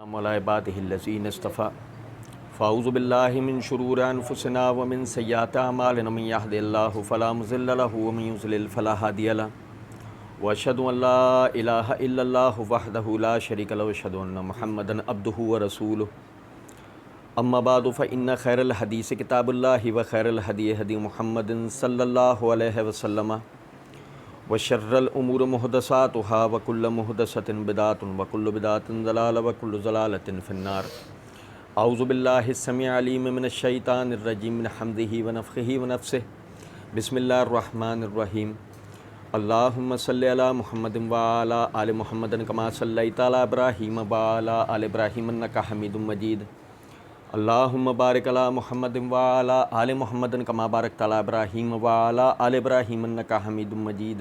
وعلى عباده الذين اصطفى فاعوذ بالله من شرور انفسنا ومن سيئات اعمالنا من يهد الله فلا مضل له ومن يضلل فلا هادي له واشهد ان لا اله الا الله وحده لا شريك له واشهد ان محمدا عبده ورسوله اما بعد فان خير الحديث كتاب الله وخير الهدي هدي محمد صلى الله عليه وسلم وشر الامور محدثاتها وكل محدثة بدعة وكل بدعة ضلالة وكل ضلالة في النار اعوذ بالله السميع العليم من الشيطان الرجيم من حمده ونفخه ونفسه بسم الله الرحمن الرحيم اللهم صل على محمد وعلى آل محمد كما صليت على ابراهيم وعلى آل ابراهيم انك حميد مجيد اللهم بارك على محمد وعلى آل محمد كما باركت على ابراهيم وعلى آل ابراهيم انك حميد مجيد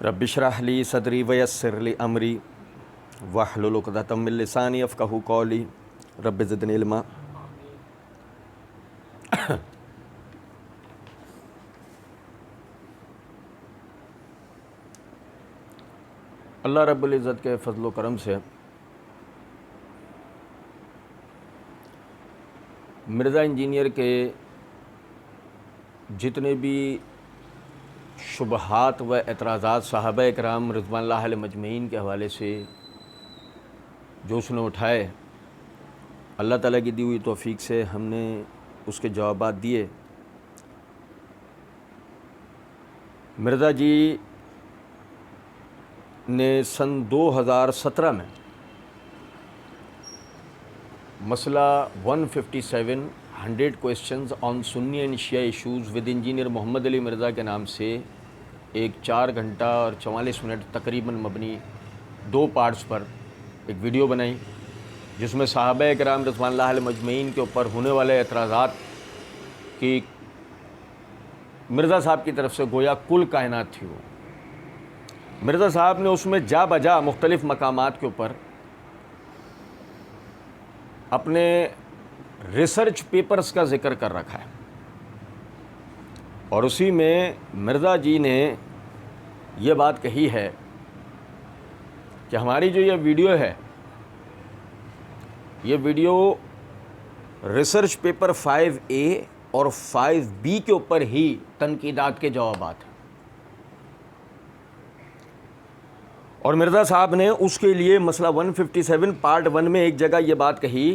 رب اشرح لي صدري ويسر لي امري واحلل عقدة من لساني يفقهوا قولي رب زدني علما۔ اللہ رب العزت کے فضل و کرم سے مرزا انجینئر کے جتنے بھی شبہات و اعتراضات صحابہ کرام رضوان اللہ علیہ مجمعین کے حوالے سے جو اس نے اٹھائے، اللہ تعالیٰ کی دی ہوئی توفیق سے ہم نے اس کے جوابات دیے۔ مرزا جی نے سن 2017 میں مسئلہ 157 100 questions on Sunni and Shia issues with engineer Muhammad Ali Mirza کے نام سے ایک 4 گھنٹہ اور 44 منٹ تقریباً مبنی 2 پارٹس پر ایک ویڈیو بنائی، جس میں صحابہ کرام رضوان اللہ علیہ مجمعین کے اوپر ہونے والے اعتراضات کی مرزا صاحب کی طرف سے گویا کل کائنات تھی۔ وہ مرزا صاحب نے اس میں جا بجا مختلف مقامات کے اوپر اپنے ریسرچ پیپرز کا ذکر کر رکھا ہے، اور اسی میں مرزا جی نے یہ بات کہی ہے کہ ہماری جو یہ ویڈیو ہے، یہ ویڈیو ریسرچ پیپر 5A اور 5B کے اوپر ہی تنقیدات کے جوابات ہیں، اور مرزا صاحب نے اس کے لیے مسئلہ 157 پارٹ 1 میں ایک جگہ یہ بات کہی،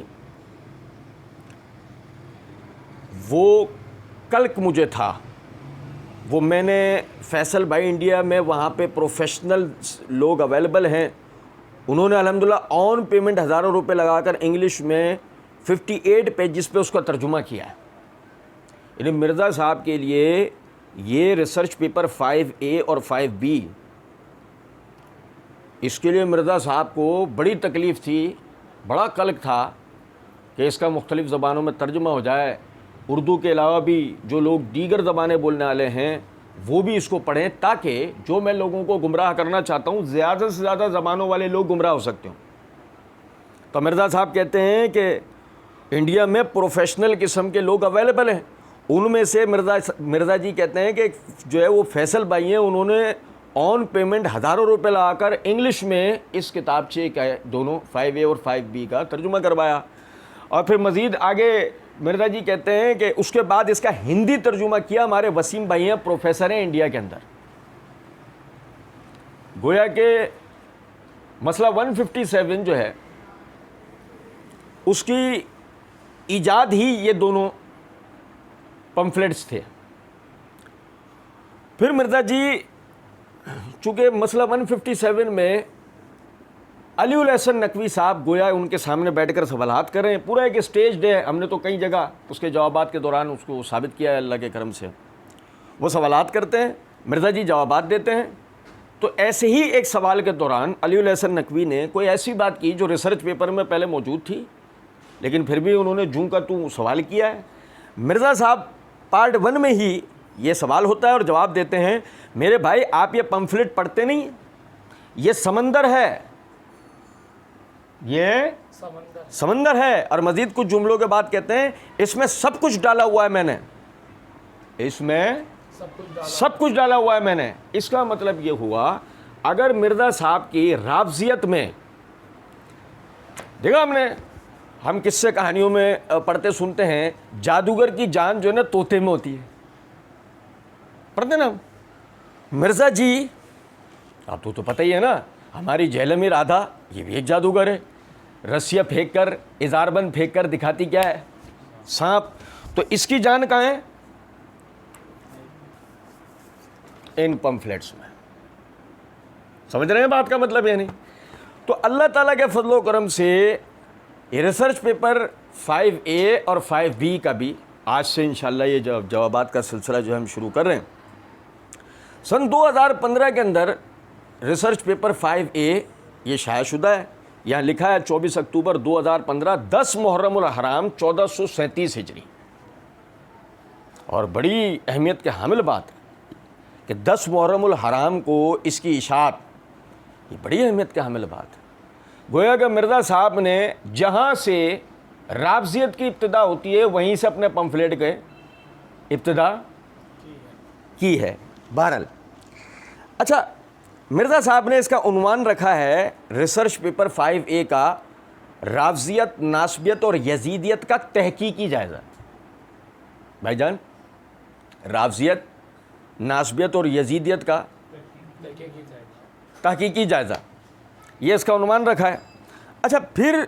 وہ کلک مجھے تھا، وہ میں نے فیصل بھائی انڈیا میں وہاں پہ پروفیشنل لوگ اویلیبل ہیں، انہوں نے الحمدللہ آن پیمنٹ ہزاروں روپے لگا کر انگلش میں 58 پیجز پہ اس کا ترجمہ کیا ہے۔ یعنی مرزا صاحب کے لیے یہ ریسرچ پیپر 5A اور 5B، اس کے لیے مرزا صاحب کو بڑی تکلیف تھی، بڑا قلق تھا کہ اس کا مختلف زبانوں میں ترجمہ ہو جائے، اردو کے علاوہ بھی جو لوگ دیگر زبانیں بولنے والے ہیں وہ بھی اس کو پڑھیں، تاکہ جو میں لوگوں کو گمراہ کرنا چاہتا ہوں زیادہ سے زیادہ زبانوں والے لوگ گمراہ ہو سکتے ہوں۔ تو مرزا صاحب کہتے ہیں کہ انڈیا میں پروفیشنل قسم کے لوگ اویلیبل ہیں، ان میں سے مرزا جی کہتے ہیں کہ جو ہے وہ فیصل بھائی ہیں، انہوں نے آن پیمنٹ ہزاروں روپے لگا کر انگلش میں اس کتابچے کا دونوں 5A اور 5B کا ترجمہ کروایا، اور پھر مزید آگے مرزا جی کہتے ہیں کہ اس کے بعد اس کا ہندی ترجمہ کیا ہمارے وسیم بھائی ہیں، پروفیسر ہیں انڈیا کے اندر۔ گویا کہ مسئلہ 157 جو ہے اس کی ایجاد ہی یہ دونوں پمفلٹس تھے۔ پھر مرزا جی چونکہ مسئلہ 157 میں علی الحسن نقوی صاحب گویا ان کے سامنے بیٹھ کر سوالات کر رہے ہیں، پورا ایک اسٹیج ہے، ہم نے تو کئی جگہ اس کے جوابات کے دوران اس کو ثابت کیا ہے اللہ کے کرم سے۔ وہ سوالات کرتے ہیں، مرزا جی جوابات دیتے ہیں، تو ایسے ہی ایک سوال کے دوران علی الحسن نقوی نے کوئی ایسی بات کی جو ریسرچ پیپر میں پہلے موجود تھی، لیکن پھر بھی انہوں نے جوں کا توں سوال کیا ہے۔ مرزا صاحب پارٹ 1 میں ہی یہ سوال ہوتا ہے اور جواب دیتے ہیں، میرے بھائی آپ یہ پمفلٹ پڑھتے نہیں، یہ سمندر ہے، یہ سمندر ہے، اور مزید کچھ جملوں کے بعد کہتے ہیں اس میں سب کچھ ڈالا ہوا ہے میں نے، اس میں سب کچھ ڈالا ہوا ہے میں نے۔ اس کا مطلب یہ ہوا اگر مرزا صاحب کی رافضیت میں دیکھا ہم قصے کہانیوں میں پڑھتے سنتے ہیں جادوگر کی جان جو ہے نا طوطے میں ہوتی ہے، پڑھتے نا. مرزا جی آپ تو پتہ ہی ہے نا، ہماری جہلمی رادھا یہ بھی ایک جادوگر ہے، رسیاں پھینک کر اظہار بند پھینک کر دکھاتی کیا ہے؟ سانپ. تو اس کی جان کہاں ہے؟ ان پمفلیٹس میں. سمجھ رہے ہیں بات کا مطلب؟ یعنی تو اللہ تعالیٰ کے فضل و کرم سے یہ ریسرچ پیپر 5A اور 5B کا بھی آج سے انشاءاللہ یہ جوابات کا سلسلہ جو ہم شروع کر رہے ہیں. سن 2015 کے اندر ریسرچ پیپر 5A یہ شائع شدہ ہے. یہاں لکھا ہے 24 اکتوبر 2015 10 محرم الحرام 1437 ہجری. اور بڑی اہمیت کے حامل بات ہے کہ 10 محرم الحرام کو اس کی اشاعت، یہ بڑی اہمیت کے حامل بات ہے. گویا کہ مرزا صاحب نے جہاں سے رافضیت کی ابتدا ہوتی ہے وہیں سے اپنے پمفلیٹ کے ابتدا کی ہے. بہرحال اچھا، مرزا صاحب نے اس کا عنوان رکھا ہے ریسرچ پیپر 5A کا رافضیت، ناسبیت اور یزیدیت کا تحقیقی جائزہ. بھائی جان، رافضیت، ناسبیت اور یزیدیت کا تحقیقی جائزہ، یہ اس کا عنوان رکھا ہے. اچھا، پھر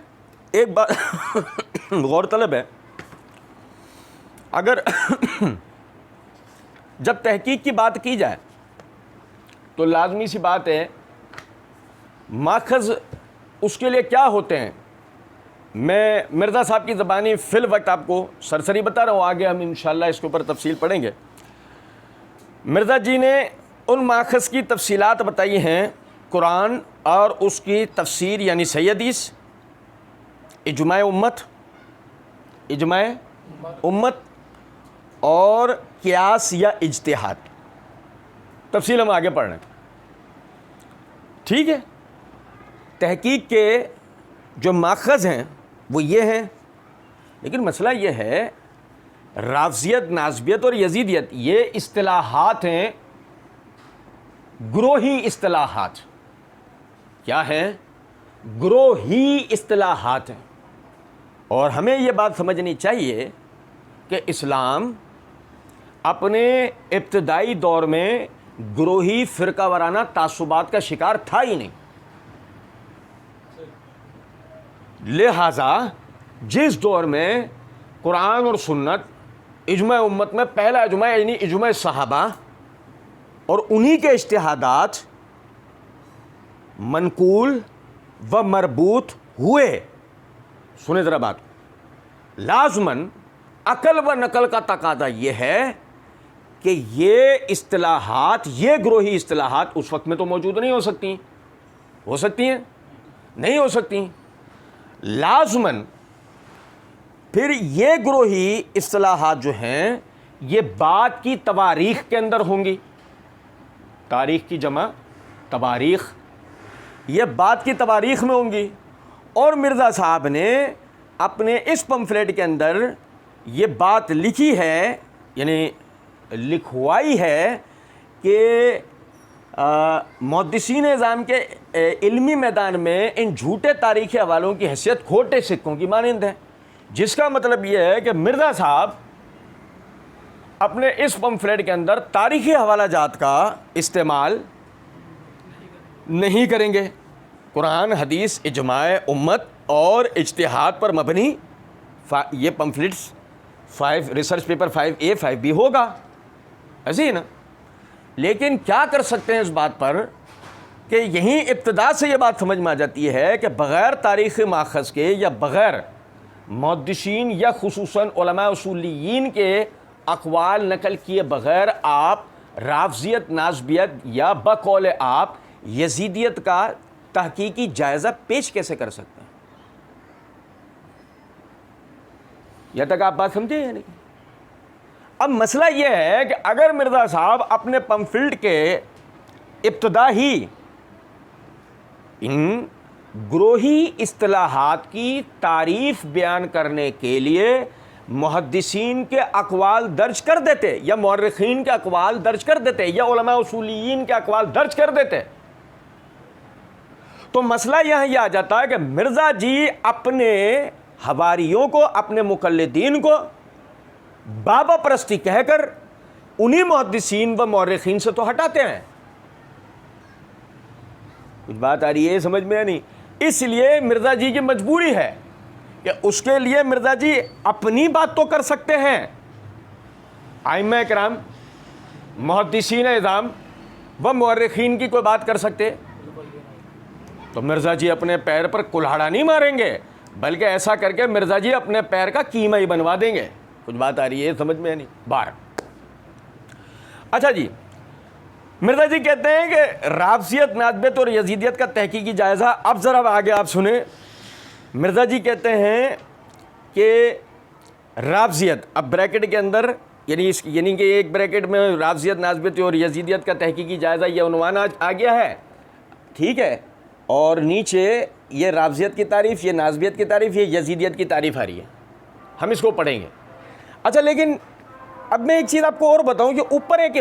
ایک بات غور طلب ہے، اگر جب تحقیق کی بات کی جائے تو لازمی سی بات ہے ماخذ اس کے لیے کیا ہوتے ہیں. میں مرزا صاحب کی زبانی فی الوقت آپ کو سرسری بتا رہا ہوں، آگے ہم انشاءاللہ اس کے اوپر تفصیل پڑھیں گے. مرزا جی نے ان ماخذ کی تفصیلات بتائی ہیں، قرآن اور اس کی تفسیر یعنی صحیح حدیث، اجماع امت اور قیاس یا اجتہاد. تفصیل ہم آگے پڑھ رہے ہیں. ٹھیک ہے، تحقیق کے جو ماخذ ہیں وہ یہ ہیں. لیکن مسئلہ یہ ہے رافضیت، ناسبیت اور یزیدیت یہ اصطلاحات ہیں، گروہی اصطلاحات. کیا ہیں؟ گروہی اصطلاحات ہیں. اور ہمیں یہ بات سمجھنی چاہیے کہ اسلام اپنے ابتدائی دور میں گروہی فرقہ وارانہ تعصبات کا شکار تھا ہی نہیں. لہذا جس دور میں قرآن اور سنت، اجماع امت میں پہلا اجماع یعنی اجماع صحابہ اور انہی کے اجتہادات منقول و مربوط ہوئے. سنیں ذرا بات، لازماً عقل و نقل کا تقاضا یہ ہے کہ یہ اصطلاحات، یہ گروہی اصطلاحات اس وقت میں تو موجود نہیں ہو سکتی. ہو سکتی ہیں؟ نہیں ہو سکتی. لازماً پھر یہ گروہی اصطلاحات جو ہیں یہ بعد کی تواریخ کے اندر ہوں گی. تاریخ کی جمع تواریخ، یہ بعد کی تواریخ میں ہوں گی. اور مرزا صاحب نے اپنے اس پمفلیٹ کے اندر یہ بات لکھی ہے، یعنی لکھوائی ہے کہ محدثین نظام کے علمی میدان میں ان جھوٹے تاریخی حوالوں کی حیثیت کھوٹے سکوں کی مانند ہے. جس کا مطلب یہ ہے کہ مرزا صاحب اپنے اس پمفلیٹ کے اندر تاریخی حوالہ جات کا استعمال نہیں کریں گے. قرآن، حدیث، اجماع امت اور اجتہاد پر مبنی یہ پمفلیٹس ریسرچ پیپر 5A 5B ہوگا. ایسے ہی نا. لیکن کیا کر سکتے ہیں اس بات پر کہ یہیں ابتدا سے یہ بات سمجھ میں آ جاتی ہے کہ بغیر تاریخی ماخذ کے یا بغیر محدثین یا خصوصاً علماء اصولیین کے اقوال نقل کیے بغیر آپ رافضیت، ناسبیت یا بقول آپ یزیدیت کا تحقیقی جائزہ پیش کیسے کر سکتے ہیں؟ یہاں تک آپ بات سمجھے یا نہیں؟ اب مسئلہ یہ ہے کہ اگر مرزا صاحب اپنے پمفلٹ کے ابتدا ہی ان گروہی اصطلاحات کی تعریف بیان کرنے کے لیے محدثین کے اقوال درج کر دیتے یا مورخین کے اقوال درج کر دیتے یا علماء اصولیین کے اقوال درج کر دیتے تو مسئلہ یہاں یہ آ جاتا ہے کہ مرزا جی اپنے حواریوں کو، اپنے مقلدین کو بابا پرستی کہہ کر انہی محدثین و مورخین سے تو ہٹاتے ہیں. کچھ بات آ رہی ہے سمجھ میں یا نہیں؟ اس لیے مرزا جی کی مجبوری ہے کہ اس کے لیے مرزا جی اپنی بات تو کر سکتے ہیں، ائمہ کرام، محدثین اعظام و مورخین کی کوئی بات کر سکتے، تو مرزا جی اپنے پیر پر کلہاڑا نہیں ماریں گے، بلکہ ایسا کر کے مرزا جی اپنے پیر کا کیما ہی بنوا دیں گے. کچھ بات آ رہی ہے سمجھ میں یا نہیں؟ بار اچھا جی، مرزا جی کہتے ہیں کہ رافضیت، ناسبت اور یزیدیت کا تحقیقی جائزہ. اب ذرا آگے آپ سنیں. مرزا جی کہتے ہیں کہ رافضیت، اب بریکٹ کے اندر یعنی کہ ایک بریکٹ میں رافضیت، ناسبت اور یزیدیت کا تحقیقی جائزہ یہ عنوان آ گیا ہے، ٹھیک ہے، اور نیچے یہ رافضیت کی تعریف، یہ ناسبیت کی تعریف، یہ یزیدیت کی تعریف آ رہی ہے. ہم اس کو پڑھیں گے. اچھا، لیکن اب میں ایک چیز آپ کو اور بتاؤں کہ اوپر ایک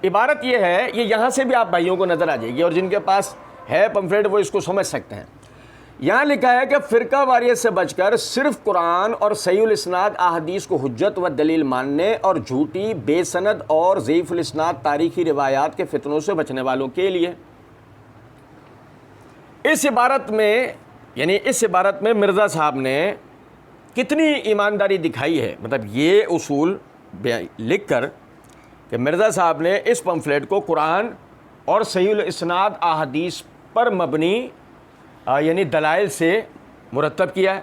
عبارت یہ ہے، یہ یہاں سے بھی آپ بھائیوں کو نظر آ جائے گی، اور جن کے پاس ہے پمفلیٹ وہ اس کو سمجھ سکتے ہیں. یہاں لکھا ہے کہ فرقہ واریت سے بچ کر صرف قرآن اور صحیح الاسناد احادیث کو حجت و دلیل ماننے اور جھوٹی، بے سند اور ضعیف الاسناد تاریخی روایات کے فتنوں سے بچنے والوں کے لیے. اس عبارت میں مرزا صاحب نے کتنی ایمانداری دکھائی ہے. مطلب یہ اصول لکھ کر کہ مرزا صاحب نے اس پمفلیٹ کو قرآن اور صحیح الاسناد احادیث پر مبنی یعنی دلائل سے مرتب کیا ہے.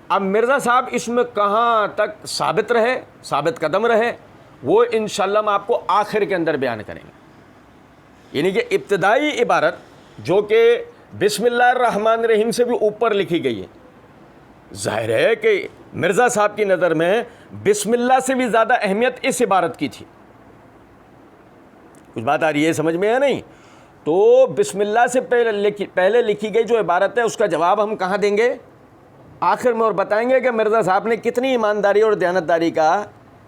اب مرزا صاحب اس میں کہاں تک ثابت قدم رہے وہ انشاءاللہ ہم آپ کو آخر کے اندر بیان کریں گے. یعنی کہ ابتدائی عبارت جو کہ بسم اللہ الرحمن الرحیم سے بھی اوپر لکھی گئی ہے، ظاہر ہے کہ مرزا صاحب کی نظر میں بسم اللہ سے بھی زیادہ اہمیت اس عبارت کی تھی. کچھ بات آ رہی ہے سمجھ میں یا نہیں؟ تو بسم اللہ سے پہلے لکھی گئی جو عبارت ہے اس کا جواب ہم کہاں دیں گے؟ آخر میں، اور بتائیں گے کہ مرزا صاحب نے کتنی ایمانداری اور دیانتداری کا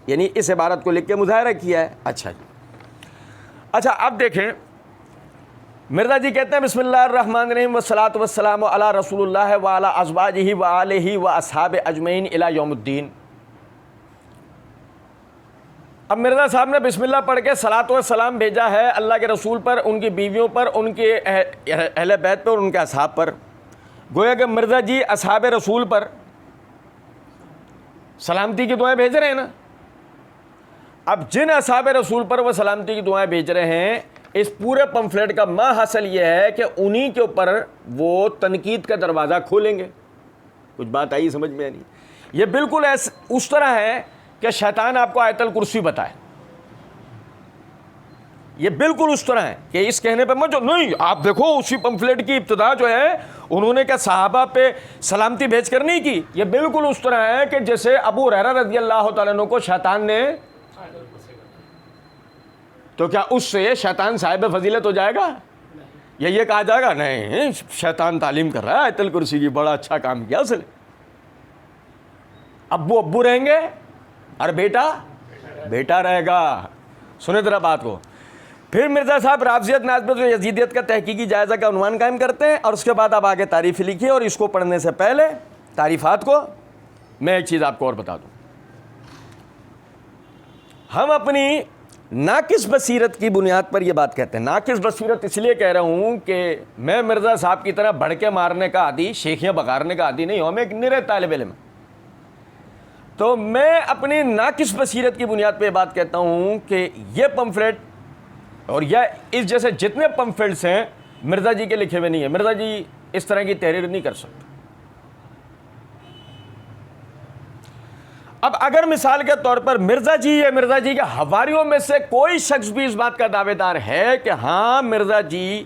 یعنی اس عبارت کو لکھ کے مظاہرہ کیا ہے. اچھا اب دیکھیں، مرزا جی کہتے ہیں بسم اللہ الرحمن الرحیم والصلاۃ والسلام علی رسول اللہ وعلی ازواجہ وآلہ واصحابہ اجمعین الی یوم الدین. اب مرزا صاحب نے بسم اللہ پڑھ کے صلاۃ و سلام بھیجا ہے اللہ کے رسول پر، ان کی بیویوں پر، ان کے اہل بیت پر اور ان کے اصحاب پر. گویا کہ مرزا جی اصحاب رسول پر سلامتی کی دعائیں بھیج رہے ہیں نا. اب جن اصحاب رسول پر وہ سلامتی کی دعائیں بھیج رہے ہیں، اس پورے پمفلیٹ کا ما حاصل یہ ہے کہ انہی کے اوپر وہ تنقید کا دروازہ کھولیں گے. کچھ بات آئی سمجھ میں نہیں؟ یہ بالکل اس طرح ہے کہ شیطان آپ کو آیت الکرسی بتائے. یہ بالکل اس طرح ہے کہ اس کہنے پہ مجھے نہیں، آپ دیکھو اسی پمفلیٹ کی ابتدا جو ہے انہوں نے کیا صحابہ پہ سلامتی بھیج کر نہیں کی. یہ بالکل اس طرح ہے کہ جیسے ابو ہریرہ رضی اللہ تعالیٰ عنہ کو شیطان نے، تو کیا اس سے شیطان صاحب فضیلت ہو جائے گا؟ یہ کہا جائے گا نہیں شیطان تعلیم کر رہا ہے آیت الکرسی کی، بڑا اچھا کام کیا اس نے. ابو رہیں گے اور بیٹا رہے گا. سنیں ذرا بات کو. پھر مرزا صاحب رافضیت، ناسبت اور یزیدیت کا تحقیقی جائزہ کا عنوان قائم کرتے ہیں، اور اس کے بعد آپ آگے تعریف لکھیے. اور اس کو پڑھنے سے پہلے تعریفات کو میں ایک چیز آپ کو اور بتا دوں. ہم اپنی ناقص بصیرت کی بنیاد پر یہ بات کہتے ہیں. ناقص بصیرت اس لیے کہہ رہا ہوں کہ میں مرزا صاحب کی طرح بڑھ کے مارنے کا عادی، شیخیاں بگارنے کا عادی نہیں ہوں. میں ایک نرے طالب علم، تو میں اپنی ناقص بصیرت کی بنیاد پہ یہ بات کہتا ہوں کہ یہ پمفلیٹ اور یا اس جیسے جتنے پمفلیٹس ہیں مرزا جی کے لکھے ہوئے نہیں ہیں. مرزا جی اس طرح کی تحریر نہیں کر سکتے. اب اگر مثال کے طور پر مرزا جی یا مرزا جی کے حواریوں میں سے کوئی شخص بھی اس بات کا دعوے دار ہے کہ ہاں مرزا جی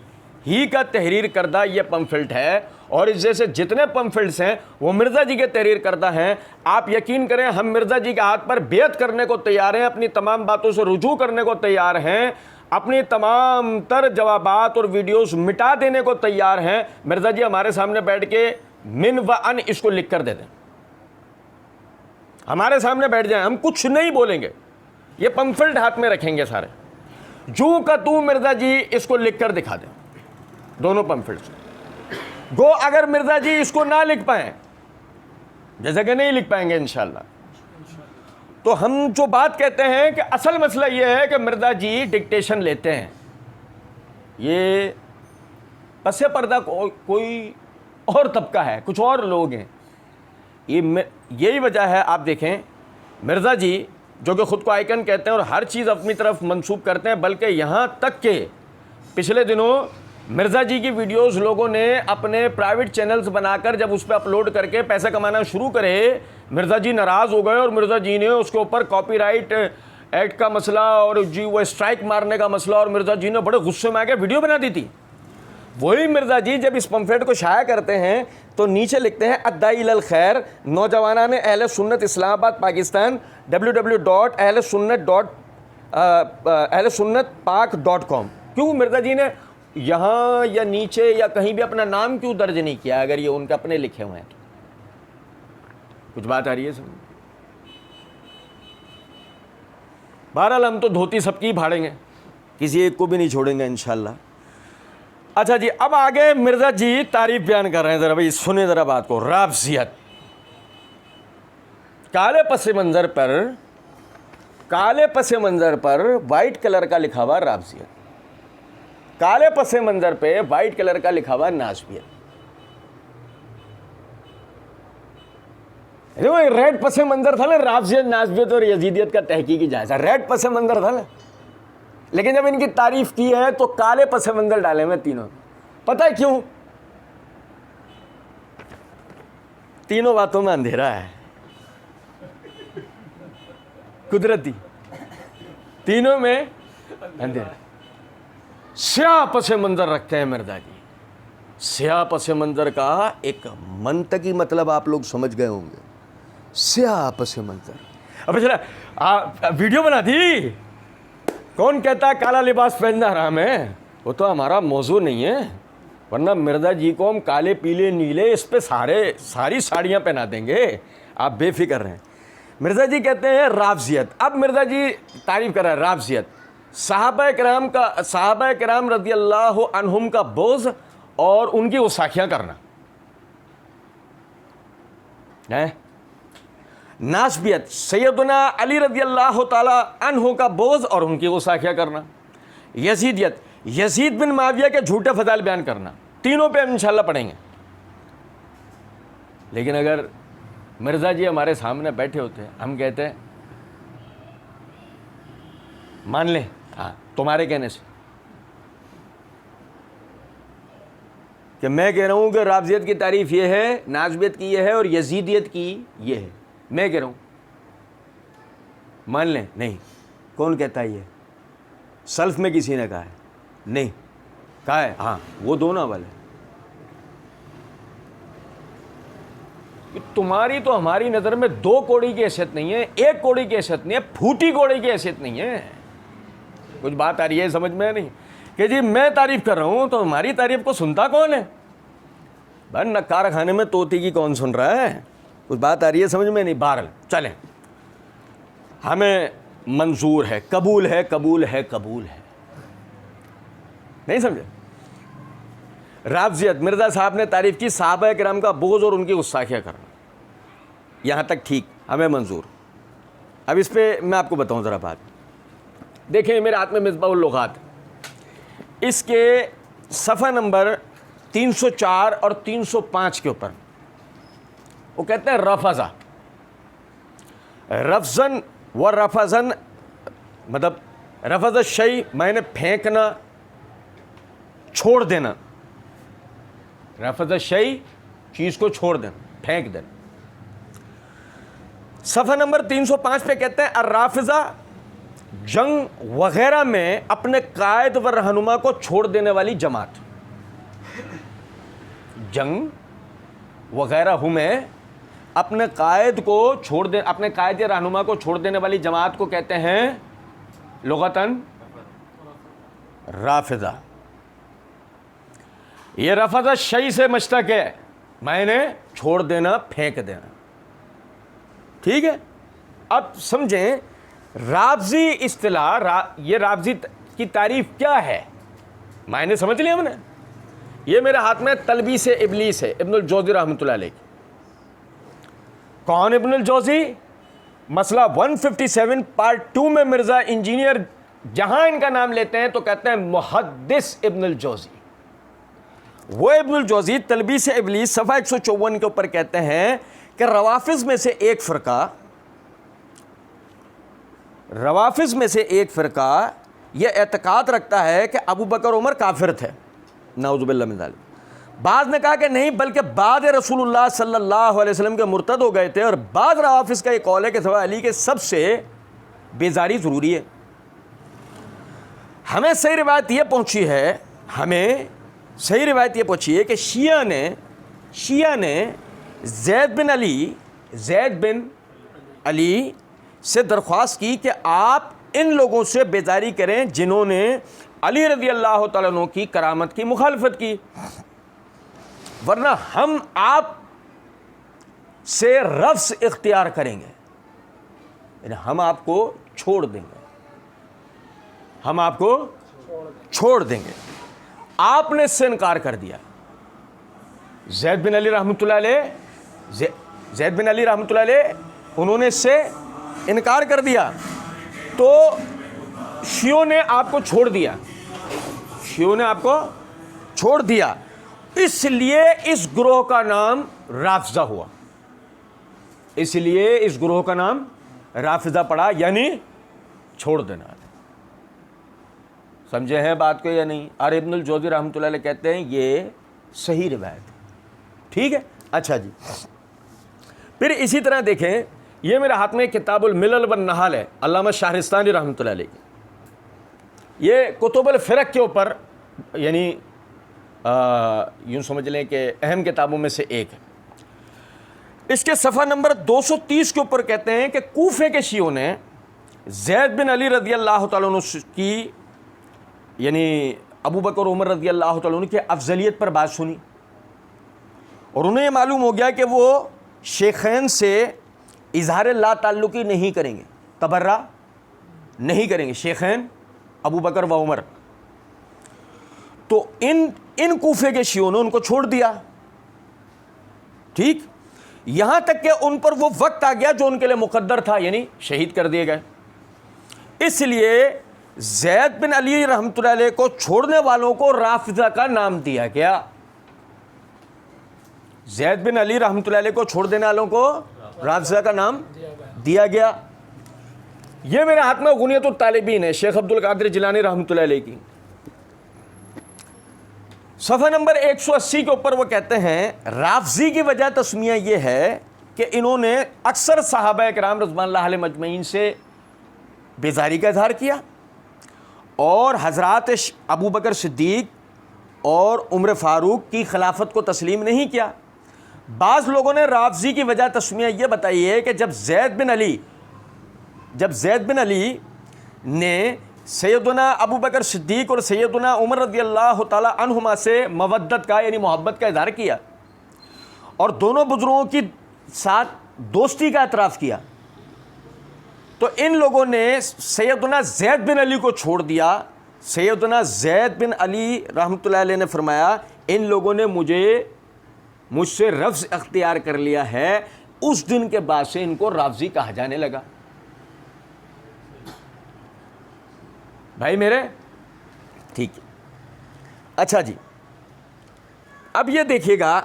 ہی کا تحریر کردہ یہ پمفلٹ ہے اور اس جیسے جتنے پمفلٹس ہیں وہ مرزا جی کے تحریر کردہ ہیں، آپ یقین کریں ہم مرزا جی کے ہاتھ پر بیعت کرنے کو تیار ہیں، اپنی تمام باتوں سے رجوع کرنے کو تیار ہیں، اپنی تمام تر جوابات اور ویڈیوز مٹا دینے کو تیار ہیں. مرزا جی ہمارے سامنے بیٹھ کے من و ان اس کو لکھ کر دے دیں، ہمارے سامنے بیٹھ جائیں، ہم کچھ نہیں بولیں گے. یہ پمفلٹ ہاتھ میں رکھیں گے سارے، جو کا تو مرزا جی اس کو لکھ کر دکھا دیں، دونوں پمفلٹس. گو اگر مرزا جی اس کو نہ لکھ پائیں، جیسا کہ نہیں لکھ پائیں گے انشاءاللہ، تو ہم جو بات کہتے ہیں کہ اصل مسئلہ یہ ہے کہ مرزا جی ڈکٹیشن لیتے ہیں، یہ پس پردہ کوئی اور طبقہ ہے، کچھ اور لوگ ہیں، یہی وجہ ہے۔ آپ دیکھیں مرزا جی جو کہ خود کو آئیکن کہتے ہیں اور ہر چیز اپنی طرف منسوب کرتے ہیں، بلکہ یہاں تک کہ پچھلے دنوں مرزا جی کی ویڈیوز لوگوں نے اپنے پرائیویٹ چینلز بنا کر جب اس پہ اپلوڈ کر کے پیسے کمانا شروع کرے، مرزا جی ناراض ہو گئے اور مرزا جی نے اس کے اوپر کاپی رائٹ ایکٹ کا مسئلہ اور جی وہ اسٹرائک مارنے کا مسئلہ، اور مرزا جی نے بڑے غصے میں آ کے ویڈیو بنا دی تھی۔ وہی مرزا جی جب اس پمفلیٹ کو شائع کرتے ہیں تو نیچے لکھتے ہیں الداعی الی الخیر، نوجوانان اہل سنت اسلام آباد پاکستان www.ahlsunnatpak.com۔ کیوں مرزا جی نے یہاں یا نیچے یا کہیں بھی اپنا نام کیوں درج نہیں کیا اگر یہ ان کے اپنے لکھے ہوئے ہیں؟ تو کچھ بات آ رہی ہے سمجھ؟ بہرحال ہم تو دھوتی سب کی بھاڑیں گے، کسی ایک کو بھی نہیں چھوڑیں گے انشاءاللہ۔ اچھا جی، اب آگے مرزا جی تعریف بیان کر رہے ہیں، ذرا بھائی سنیں ذرا بات کو۔ رافضیت، کالے پس منظر پر وائٹ کلر کا لکھا ہوا رافضیت، کالے پس منظر پہ وائٹ کلر کا لکھا ہوا ناسبیت۔ ریڈ پس منظر تھا نا، رافضیت، ناسبیت اور یزیدیت کا تحقیقی جائزہ، ریڈ پس منظر تھا نا، لیکن جب ان کی تعریف کی ہے تو کالے پس منظر ڈالے میں تینوں۔ پتہ ہے کیوں؟ تینوں باتوں میں اندھیرا ہے، قدرتی، تینوں میں اندھیرا۔ سیاہ پس منظر رکھتے ہیں مرزا جی۔ سیاہ پس منظر کا ایک منطقی مطلب آپ لوگ سمجھ گئے ہوں گے، سیاہ پس منظر۔ اب چلا ویڈیو بنا دی، کون کہتا ہے کالا لباس پہننا حرام ہے؟ وہ تو ہمارا موضوع نہیں ہے، ورنہ مرزا جی کو ہم کالے پیلے نیلے اس پہ ساری ساڑیاں پہنا دیں گے، آپ بے فکر رہیں۔ مرزا جی کہتے ہیں رافضیت۔ اب مرزا جی تعریف کر رہا ہے رافضیت، صحابہ کرام رضی اللہ عنہم کا بغض اور ان کی گستاخیاں کرنا ہے۔ ناسبیت، سیدنا علی رضی اللہ تعالی عنہ کا بغض اور ان کی گستاخیاں کرنا۔ یزیدیت، یزید بن معاویہ کے جھوٹے فضائل بیان کرنا۔ تینوں پہ ہم انشاءاللہ پڑھیں گے، لیکن اگر مرزا جی ہمارے سامنے بیٹھے ہوتے ہیں، ہم کہتے ہیں مان لیں، ہاں تمہارے کہنے سے، کہ میں کہہ رہا ہوں کہ رافضیت کی تعریف یہ ہے، ناسبیت کی یہ ہے اور یزیدیت کی یہ ہے، میں کہہ رہا ہوں، مان لیں؟ نہیں۔ کون کہتا ہے یہ؟ سلف میں کسی نے کہا ہے؟ نہیں کہا ہے؟ ہاں وہ دونوں والے۔ تمہاری تو ہماری نظر میں دو کوڑی کی حیثیت نہیں ہے، ایک کوڑی کی حیثیت نہیں ہے، پھوٹی کوڑی کی حیثیت نہیں ہے۔ کچھ بات آ رہی ہے سمجھ میں؟ نہیں کہ جی میں تعریف کر رہا ہوں تو ہماری تعریف کو سنتا کون ہے؟ بھائی نکار خانے میں طوطی کی کون سن رہا ہے؟ کچھ بات آ رہی ہے سمجھ میں؟ نہیں۔ بہرحال چلیں، ہمیں منظور ہے، قبول ہے، قبول ہے، قبول ہے، نہیں سمجھے؟ رافضیت، مرزا صاحب نے تعریف کی صحابہ کرام کا بغض اور ان کی گستاخیاں کرنا، یہاں تک ٹھیک، ہمیں منظور۔ اب اس پہ میں آپ کو بتاؤں ذرا بات۔ دیکھیں میرے ہاتھ میں مصباح اللغات، اس کے صفحہ نمبر 304 اور 305 کے اوپر وہ کہتے ہیں رفضہ، رفضن و رفضن، مطلب رفض الشیء میں نے پھینکنا، چھوڑ دینا، رفض الشیء چیز کو چھوڑ دینا، پھینک دینا۔ صفحہ نمبر 305 پہ کہتے ہیں الرافضہ، جنگ وغیرہ میں اپنے قائد و رہنما کو چھوڑ دینے والی جماعت۔ جنگ وغیرہ میں اپنے قائد کو چھوڑ دے، اپنے قائد یا رہنما کو چھوڑ دینے والی جماعت کو کہتے ہیں لغتاً رافضہ۔ یہ رفض الشیء سے مشتق ہے، میں نے چھوڑ دینا، پھینک دینا، ٹھیک ہے؟ اب سمجھیں رافضی اصطلاح، یہ رافضی کی تعریف کیا ہے؟ معنی سمجھ لیا ہم نے یہ میرے ہاتھ میں تلبیس ابلیس ہے، ابن الجوزی رحمۃ اللہ علیہ. کون ابن الجوزی؟ مسئلہ 157 پارٹ 2 میں مرزا انجینئر جہاں ان کا نام لیتے ہیں تو کہتے ہیں محدث ابن الجوزی. وہ ابن الجوزی تلبیس ابلیس صفحہ 154 کے اوپر کہتے ہیں کہ روافض میں سے ایک فرقہ یہ اعتقاد رکھتا ہے کہ ابو بکر عمر کافر تھے، نعوذ باللہ من ذلک. بعض نے کہا کہ نہیں، بلکہ بعد رسول اللہ صلی اللہ علیہ وسلم کے مرتد ہو گئے تھے. اور بعض روافض کا یہ قول ہے کہ سوائے علی کے سب سے بیزاری ضروری ہے. ہمیں صحیح روایت یہ پہنچی ہے کہ شیعہ نے زید بن علی سے درخواست کی کہ آپ ان لوگوں سے بیزاری کریں جنہوں نے علی رضی اللہ تعالیٰ عنہ کی کرامت کی مخالفت کی، ورنہ ہم آپ سے رفض اختیار کریں گے، یعنی ہم آپ کو چھوڑ دیں گے. آپ نے اس سے انکار کر دیا. زید بن علی رحمۃ اللہ علیہ انہوں نے اس سے انکار کر دیا تو شیعوں نے آپ کو چھوڑ دیا. اس لیے اس گروہ کا نام رافضہ ہوا، پڑا، یعنی چھوڑ دینا. سمجھے ہیں بات کو یا نہیں؟ اور ابن الجوزی رحمۃ اللہ علیہ کہتے ہیں یہ صحیح روایت ہے. ٹھیک ہے، اچھا جی. پھر اسی طرح دیکھیں، یہ میرے ہاتھ میں کتاب الملل والنحال ہے، علامہ شہرستانی رحمۃ اللہ علیہ کی. یہ کتب الفرق کے اوپر یعنی یوں سمجھ لیں کہ اہم کتابوں میں سے ایک ہے. اس کے صفحہ نمبر 230 کے اوپر کہتے ہیں کہ کوفے کے شیعوں نے زید بن علی رضی اللہ تعالیٰ عنہ کی یعنی ابو بکر عمر رضی اللہ تعالیٰ عنہ کی افضلیت پر بات سنی، اور انہیں یہ معلوم ہو گیا کہ وہ شیخین سے اظہار لا تعلقی نہیں کریں گے، تبرہ نہیں کریں گے، شیخین ابو بکر و عمر. تو ان کوفے کے شیعوں نے ان کو چھوڑ دیا. ٹھیک، یہاں تک کہ ان پر وہ وقت آ گیا جو ان کے لیے مقدر تھا، یعنی شہید کر دیے گئے. اس لیے زید بن علی رحمۃ اللہ علیہ کو چھوڑنے والوں کو رافضہ کا نام دیا گیا. زید بن علی رحمۃ اللہ علیہ کو چھوڑ دینے والوں کو رافضہ کا نام دیا گیا. یہ میرے ہاتھ میں غنیت الطالبین ہے، شیخ عبد القادر جیلانی رحمۃ اللہ علیہ کی. صفحہ نمبر 180 کے اوپر وہ کہتے ہیں رافضی کی وجہ تسمیہ یہ ہے کہ انہوں نے اکثر صحابہ کرام رضوان اللہ علیہم اجمعین سے بیزاری کا اظہار کیا، اور حضرات ابو بکر صدیق اور عمر فاروق کی خلافت کو تسلیم نہیں کیا. بعض لوگوں نے رافضی کی وجہ تسمیہ یہ بتائی ہے کہ جب زید بن علی نے سیدنا ابو بکر صدیق اور سیدنا عمر رضی اللہ تعالی عنہما سے مودت کا یعنی محبت کا اظہار کیا اور دونوں بزرگوں کی ساتھ دوستی کا اعتراف کیا، تو ان لوگوں نے سیدنا زید بن علی کو چھوڑ دیا. سیدنا زید بن علی رحمۃ اللہ علیہ نے فرمایا ان لوگوں نے مجھ سے رفض اختیار کر لیا ہے. اس دن کے بعد سے ان کو رافضی کہا جانے لگا. بھائی میرے ٹھیک ہے، اچھا جی. اب یہ دیکھیے گا،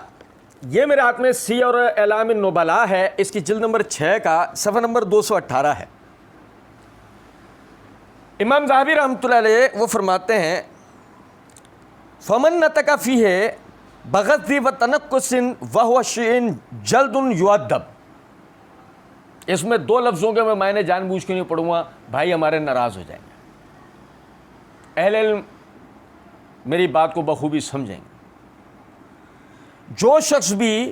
یہ میرے ہاتھ میں سی اور اعلام النبلاء ہے، اس کی جلد نمبر 6 کا صفحہ نمبر 218 ہے. امام ذہبی رحمۃ اللہ علیہ وہ فرماتے ہیں فمن نطق فیہ بغض و تنقص وهو شیء جلد یؤدب. اس میں 2 لفظوں کے میں معنی جان بوجھ کے نہیں پڑھوں گا، بھائی ہمارے ناراض ہو جائیں گے. اہل علم میری بات کو بخوبی سمجھیں گے. جو شخص بھی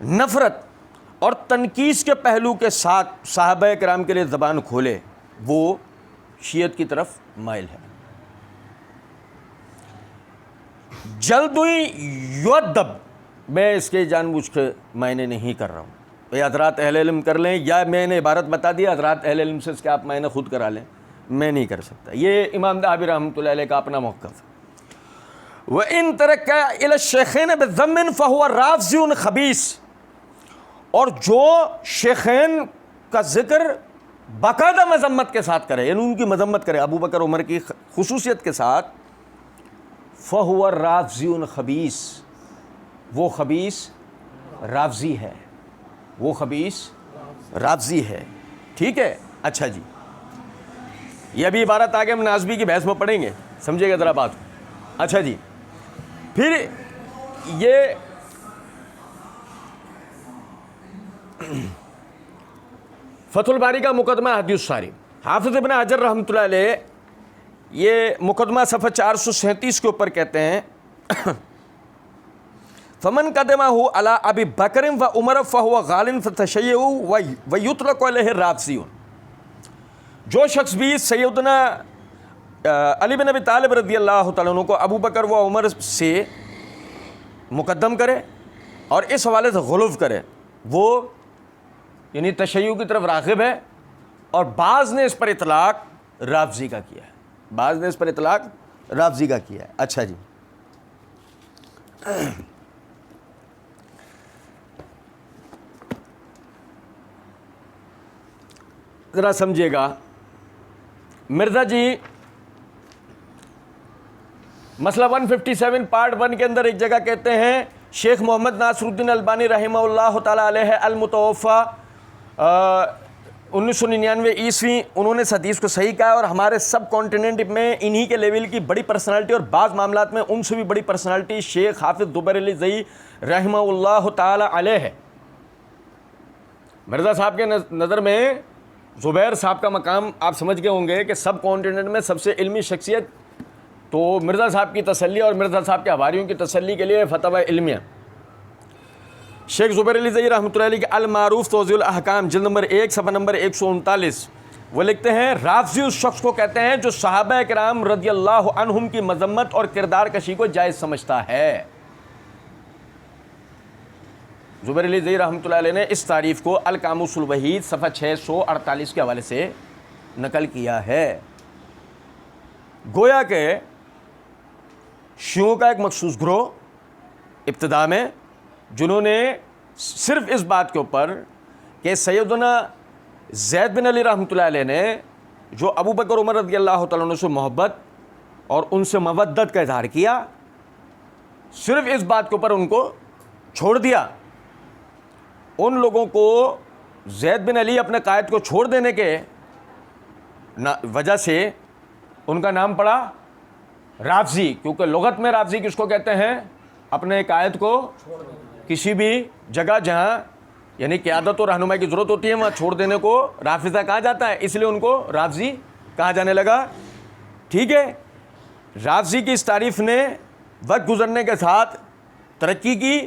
نفرت اور تنقیص کے پہلو کے ساتھ صحابہ کرام کے لیے زبان کھولے وہ شیعت کی طرف مائل ہے. جلد یؤدب میں اس کے جان بوجھ کے معنی نہیں کر رہا ہوں، یہ حضرات اہل علم کر لیں، یا میں نے عبارت بتا دی حضرات اہل علم سے اس کے آپ معنی خود کرا لیں، میں نہیں کر سکتا. یہ امام ذہبی رحمۃ اللہ علیہ کا اپنا موقف ہے. وَإِن تَرَكَّ إِلَى الشَّيْخَيْنِ بِالذَّمٍ فَهُوَ رَافْضٌ خَبِيثٌ، اور جو شیخین کا ذکر باقاعدہ مذمت کے ساتھ کرے، یعنی ان کی مذمت کرے ابو بکر عمر کی خصوصیت کے ساتھ، فَهُوَ رَافْضٌ خَبِيثٌ، وہ خبیث رافضی ہے، وہ خبیث رافضی ہے. ٹھیک ہے. اچھا جی، یہ ابھی عبارت آگے ہم نازبی کی بحث میں پڑھیں گے، سمجھے گا ذرا بات. اچھا جی، پھر یہ فتح الباری کا مقدمہ حدیث ساری، حافظ ابن حجر رحمۃ اللہ علیہ یہ مقدمہ صفحہ 437 کے اوپر کہتے ہیں فمن قدمہ علی ابی بکر و عمر فہو غالن فتشیع ویطلق علیہ رافضی، جو شخص بھی سیدنا علی بن ابی طالب رضی اللہ تعالیٰ عنہ کو ابو بکر و عمر سے مقدم کرے اور اس حوالے سے غلو کرے، وہ یعنی تشیع کی طرف راغب ہے. اور بعض نے اس پر اطلاق رافضی کا کیا ہے، بعض نے اس پر اطلاق رافضی کا کیا ہے. اچھا جی، ذرا سمجھیے گا. مرزا جی مسئلہ 157 پارٹ 1 کے اندر ایک جگہ کہتے ہیں شیخ محمد ناصر الدین البانی رحمہ اللہ تعالیٰ علیہ المتوفیٰ 1999 عیسوی، انہوں نے اس حدیث کو صحیح کہا اور ہمارے سب کانٹیننٹ میں انہی کے لیول کی بڑی پرسنالٹی اور بعض معاملات میں ان سے بھی بڑی پرسنالٹی شیخ حافظ زبیر علی زئی رحمہ اللہ تعالیٰ علیہ ہے. مرزا صاحب کے نظر میں زبیر صاحب کا مقام آپ سمجھ گئے ہوں گے کہ سب کانٹیننٹ میں سب سے علمی شخصیت، تو مرزا صاحب کی تسلی اور مرزا صاحب کے حواریوں کی تسلی کے لیے فتاوی علمیہ شیخ زبیر علی زئی رحمۃ اللہ علیہ کے المعروف توضیح الاحکام جلد نمبر 1 صفحہ نمبر 139، وہ لکھتے ہیں رافضی اس شخص کو کہتے ہیں جو صحابہ کرام رضی اللہ عنہم کی مذمت اور کردار کشی کو جائز سمجھتا ہے. زبیر علی زئی رحمۃ اللہ علیہ نے اس تعریف کو القاموس الوحید صفحہ 648 کے حوالے سے نقل کیا ہے. گویا کہ شیعوں کا ایک مخصوص گروہ ابتدا میں جنہوں نے صرف اس بات کے اوپر کہ سیدنا زید بن علی رحمۃ اللہ علیہ نے جو ابو بکر عمر رضی اللہ تعالیٰ عنہ سے محبت اور ان سے مودت کا اظہار کیا، صرف اس بات کے اوپر ان کو چھوڑ دیا. ان لوگوں کو زید بن علی اپنے قائد کو چھوڑ دینے کے وجہ سے ان کا نام پڑا رافضی، کیونکہ لغت میں رافضی کس کو کہتے ہیں؟ اپنے قائد کو کسی بھی جگہ جہاں یعنی قیادت و رہنمائی کی ضرورت ہوتی ہے وہاں چھوڑ دینے کو رافضہ کہا جاتا ہے، اس لیے ان کو رافضی کہا جانے لگا. ٹھیک ہے. رافضی کی اس تعریف نے وقت گزرنے کے ساتھ ترقی کی.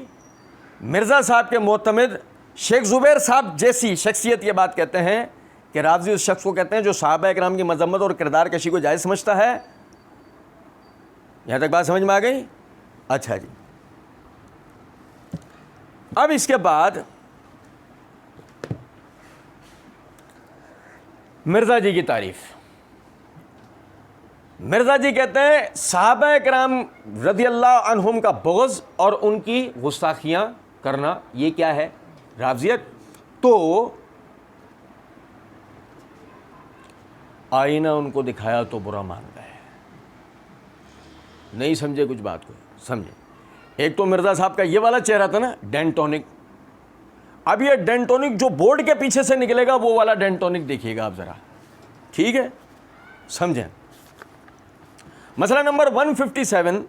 مرزا صاحب کے معتمد شیخ زبیر صاحب جیسی شخصیت یہ بات کہتے ہیں کہ رافضی اس شخص کو کہتے ہیں جو صحابہ اکرام کی مذمت اور کردار کشی کو جائز سمجھتا ہے. یہاں تک بات سمجھ میں آ گئی؟ اچھا جی، اب اس کے بعد مرزا جی کی تعریف. مرزا جی کہتے ہیں صحابہ اکرام رضی اللہ عنہم کا بغض اور ان کی گستاخیاں کرنا یہ کیا ہے؟ رافضیت. تو آئینہ ان کو دکھایا تو برا مان گئے. نہیں سمجھے کچھ بات کو؟ سمجھے. ایک تو مرزا صاحب کا یہ والا چہرہ تھا نا ڈینٹونک، اب یہ ڈینٹونک جو بورڈ کے پیچھے سے نکلے گا وہ والا ڈینٹونک دیکھیے گا آپ ذرا. ٹھیک ہے، سمجھیں. مسئلہ نمبر 157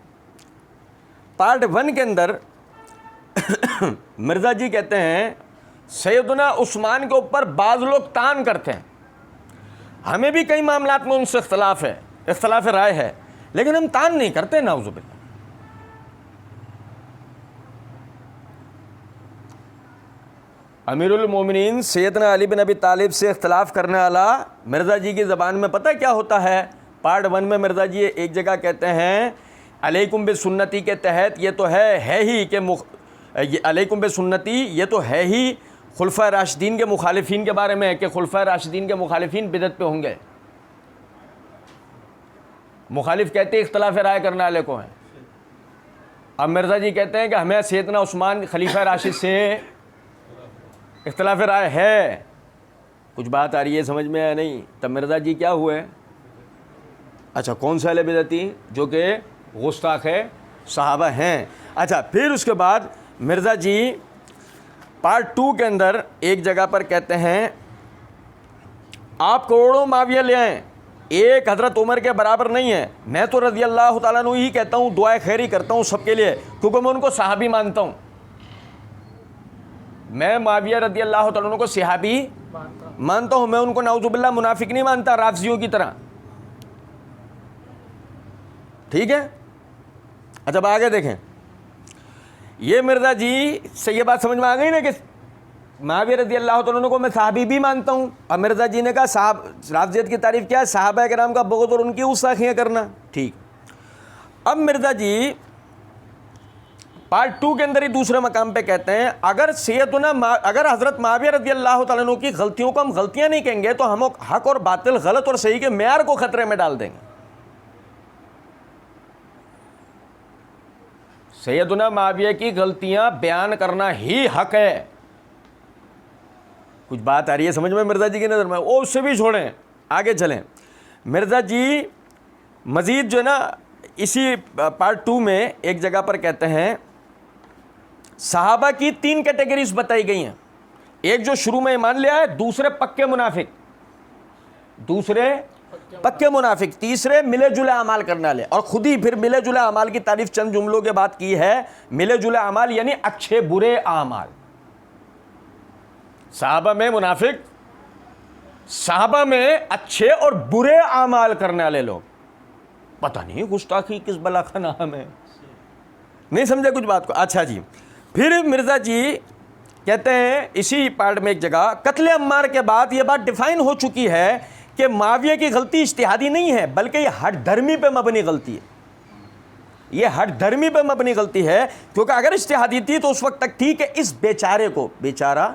پارٹ 1 کے اندر مرزا جی کہتے ہیں سیدنا عثمان کے اوپر بعض لوگ تان کرتے ہیں، ہمیں بھی کئی معاملات میں ان سے اختلاف ہے، اختلاف رائے ہے، لیکن ہم تان نہیں کرتے. نعوذ باللہ. امیر المومنین سیدنا علی بن ابی طالب سے اختلاف کرنے والا مرزا جی کی زبان میں پتہ کیا ہوتا ہے؟ پارٹ 1 میں مرزا جی ایک جگہ کہتے ہیں علیکم بسنتی کے تحت یہ تو ہے ہی کہ علیکم بسنتی یہ تو ہے ہی خلفۂ راشدین کے مخالفین کے بارے میں کہ خلفۂ راشدین کے مخالفین بدعت پہ ہوں گے. مخالف کہتے اختلاف رائے کرنے والے کو ہیں. اب مرزا جی کہتے ہیں کہ ہمیں سیدنا عثمان خلیفہ راشد سے اختلاف رائے ہے. کچھ بات آ رہی ہے سمجھ میں یا نہیں؟ تب مرزا جی کیا ہوئے؟ اچھا کون سے اہل بدعتی؟ جو کہ گستاخ صحابہ ہیں. اچھا پھر اس کے بعد مرزا جی پارٹ 2 کے اندر ایک جگہ پر کہتے ہیں آپ کروڑوں معاویہ لے آئیں، ایک حضرت عمر کے برابر نہیں ہے. میں تو رضی اللہ تعالیٰ عنہ ہی کہتا ہوں، دعائے خیری کرتا ہوں سب کے لیے، کیونکہ میں ان کو صحابی مانتا ہوں. میں معاویہ رضی اللہ تعالیٰ عنہ کو صحابی مانتا ہوں. میں ان کو نعوذ باللہ منافق نہیں مانتا رافضیوں کی طرح. ٹھیک ہے. اچھا اب آگے دیکھیں، یہ مرزا جی سے یہ بات سمجھ میں آ گئی نا کہ معاویہ رضی اللہ تعالیٰ عنہ کو میں صحابی بھی مانتا ہوں. اب مرزا جی نے کہا رافضیت کی تعریف کیا ہے؟ صحابہ کرام کا بغض اور ان کی گستاخیاں کرنا. ٹھیک. اب مرزا جی پارٹ 2 کے اندر ہی دوسرے مقام پہ کہتے ہیں اگر حضرت معاویہ رضی اللہ تعالیٰ عنہ کی غلطیوں کو ہم غلطیاں نہیں کہیں گے تو ہم حق اور باطل، غلط اور صحیح کے معیار کو خطرے میں ڈال دیں گے. سیدنا معاویہ کی غلطیاں بیان کرنا ہی حق ہے. کچھ بات آ رہی ہے سمجھ میں مرزا جی کی نظر میں؟ وہ اس سے بھی چھوڑیں، آگے چلیں. مرزا جی مزید جو ہے نا اسی پارٹ 2 میں ایک جگہ پر کہتے ہیں صحابہ کی 3 کیٹیگریز بتائی گئی ہیں. ایک جو شروع میں ایمان لے آئے، دوسرے پکے منافق، تیسرے ملے جلے اعمال کرنے والے. اور خود ہی پھر ملے جلے اعمال کی تعریف چند جملوں کے بعد کی ہے. ملے جلے اعمال یعنی اچھے برے اعمال. صحابہ میں منافق، صحابہ میں اچھے اور برے اعمال کرنے والے لوگ. پتہ نہیں گستاخی کس بلا کا نام ہے، نہیں سمجھے کچھ بات کو. اچھا جی پھر مرزا جی کہتے ہیں اسی پارٹ میں ایک جگہ قتل عمار کے بعد یہ بات ڈیفائن ہو چکی ہے کہ معاویہ کی غلطی اجتہادی نہیں ہے بلکہ یہ ہٹ دھرمی پہ مبنی غلطی ہے. یہ ہٹ دھرمی پہ مبنی غلطی ہے، کیونکہ اگر اجتہادی تھی تو اس وقت تک ٹھیک ہے. اس بیچارہ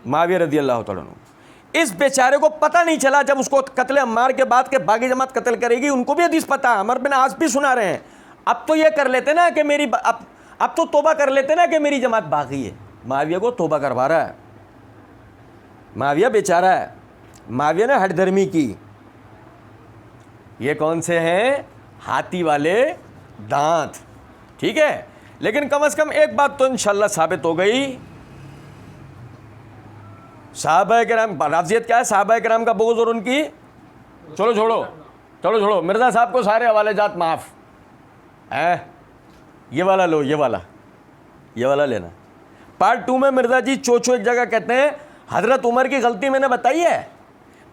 معاویہ رضی اللہ تعالیٰ عنہ، اس بیچارے کو پتہ نہیں چلا جب اس کو قتل عمار کے بعد کہ باقی جماعت قتل کرے گی. ان کو بھی حدیث پتہ ہے، عمر بن عاص بھی سنا رہے ہیں. اب تو یہ کر لیتے نا کہ اب تو توبہ کر لیتے نا کہ میری جماعت باغی ہے. معاویہ کو توبہ کروا رہا ہے. معاویہ بیچارہ ہے، معاویہ نے ہٹ دھرمی کی. یہ کون سے ہیں؟ ہاتھی والے دانت. ٹھیک ہے. لیکن کم از کم ایک بات تو انشاءاللہ ثابت ہو گئی، صحابہ کرام رافضیت کیا ہے؟ صحابہ کرام کا بغض اور ان کی چلو چھوڑو مرزا صاحب کو سارے حوالے جات معاف ہے. یہ والا لو، یہ والا لینا. پارٹ 2 میں مرزا جی چوچو ایک جگہ کہتے ہیں حضرت عمر کی غلطی میں نے بتائی ہے،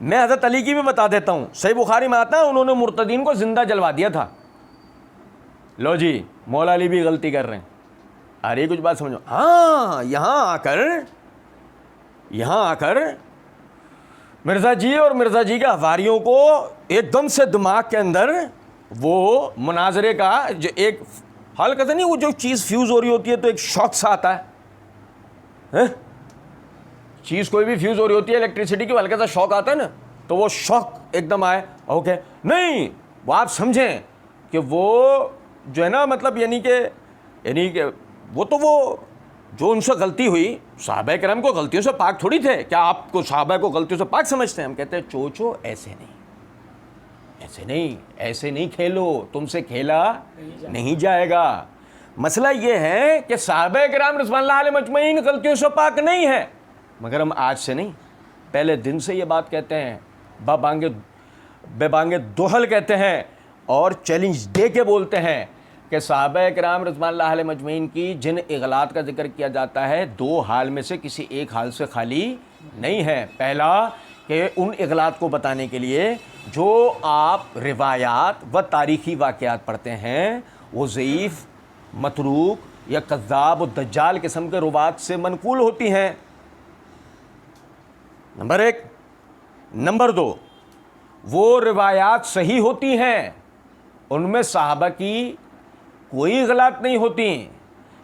میں حضرت علی کی بھی بتا دیتا ہوں. صحیح بخاری میں آتا ہے انہوں نے مرتدین کو زندہ جلوا دیا تھا. لو جی مولا علی بھی غلطی کر رہے ہیں. آ رہی کچھ بات سمجھو؟ ہاں یہاں آ کر مرزا جی اور مرزا جی کے حواریوں کو ایک دم سے دماغ کے اندر وہ مناظرے کا جو ایک حال کہتے نہیں، وہ جو چیز فیوز ہو رہی ہوتی ہے تو ایک شوق سا آتا ہے. چیز کوئی بھی فیوز ہو رہی ہوتی ہے الیکٹریسٹی کی، ہلکا سا شوق آتا ہے نا، تو وہ شوق ایک دم آئے. اوکے نہیں، وہ آپ سمجھیں کہ وہ جو ہے نا مطلب یعنی کہ وہ تو وہ جو ان سے غلطی ہوئی، صحابہ کرام کو غلطیوں سے پاک تھوڑی تھے. کیا آپ کو صحابہ کو غلطیوں سے پاک سمجھتے ہیں؟ ہم کہتے ہیں چوچو ایسے نہیں کھیلو، تم سے کھیلا نہیں جائے گا. مسئلہ یہ ہے کہ صحابہ کرام رضوان اللہ علیہم اجمعین غلطیوں سے پاک نہیں ہے، مگر ہم آج سے نہیں، پہلے دن سے یہ بات کہتے ہیں، بے بانگے دوہل کہتے ہیں اور چیلنج دے کے بولتے ہیں کہ صحابہ کرام رضوان اللہ علیہم اجمعین کی جن اغلاط کا ذکر کیا جاتا ہے 2 حال میں سے کسی ایک حال سے خالی نہیں ہے. پہلا کہ ان اغلاط کو بتانے کے لیے جو آپ روایات و تاریخی واقعات پڑھتے ہیں وہ ضعیف، متروک یا کذاب و دجال قسم کے روات سے منقول ہوتی ہیں. نمبر 1. نمبر 2، وہ روایات صحیح ہوتی ہیں، ان میں صحابہ کی کوئی غلط نہیں ہوتی،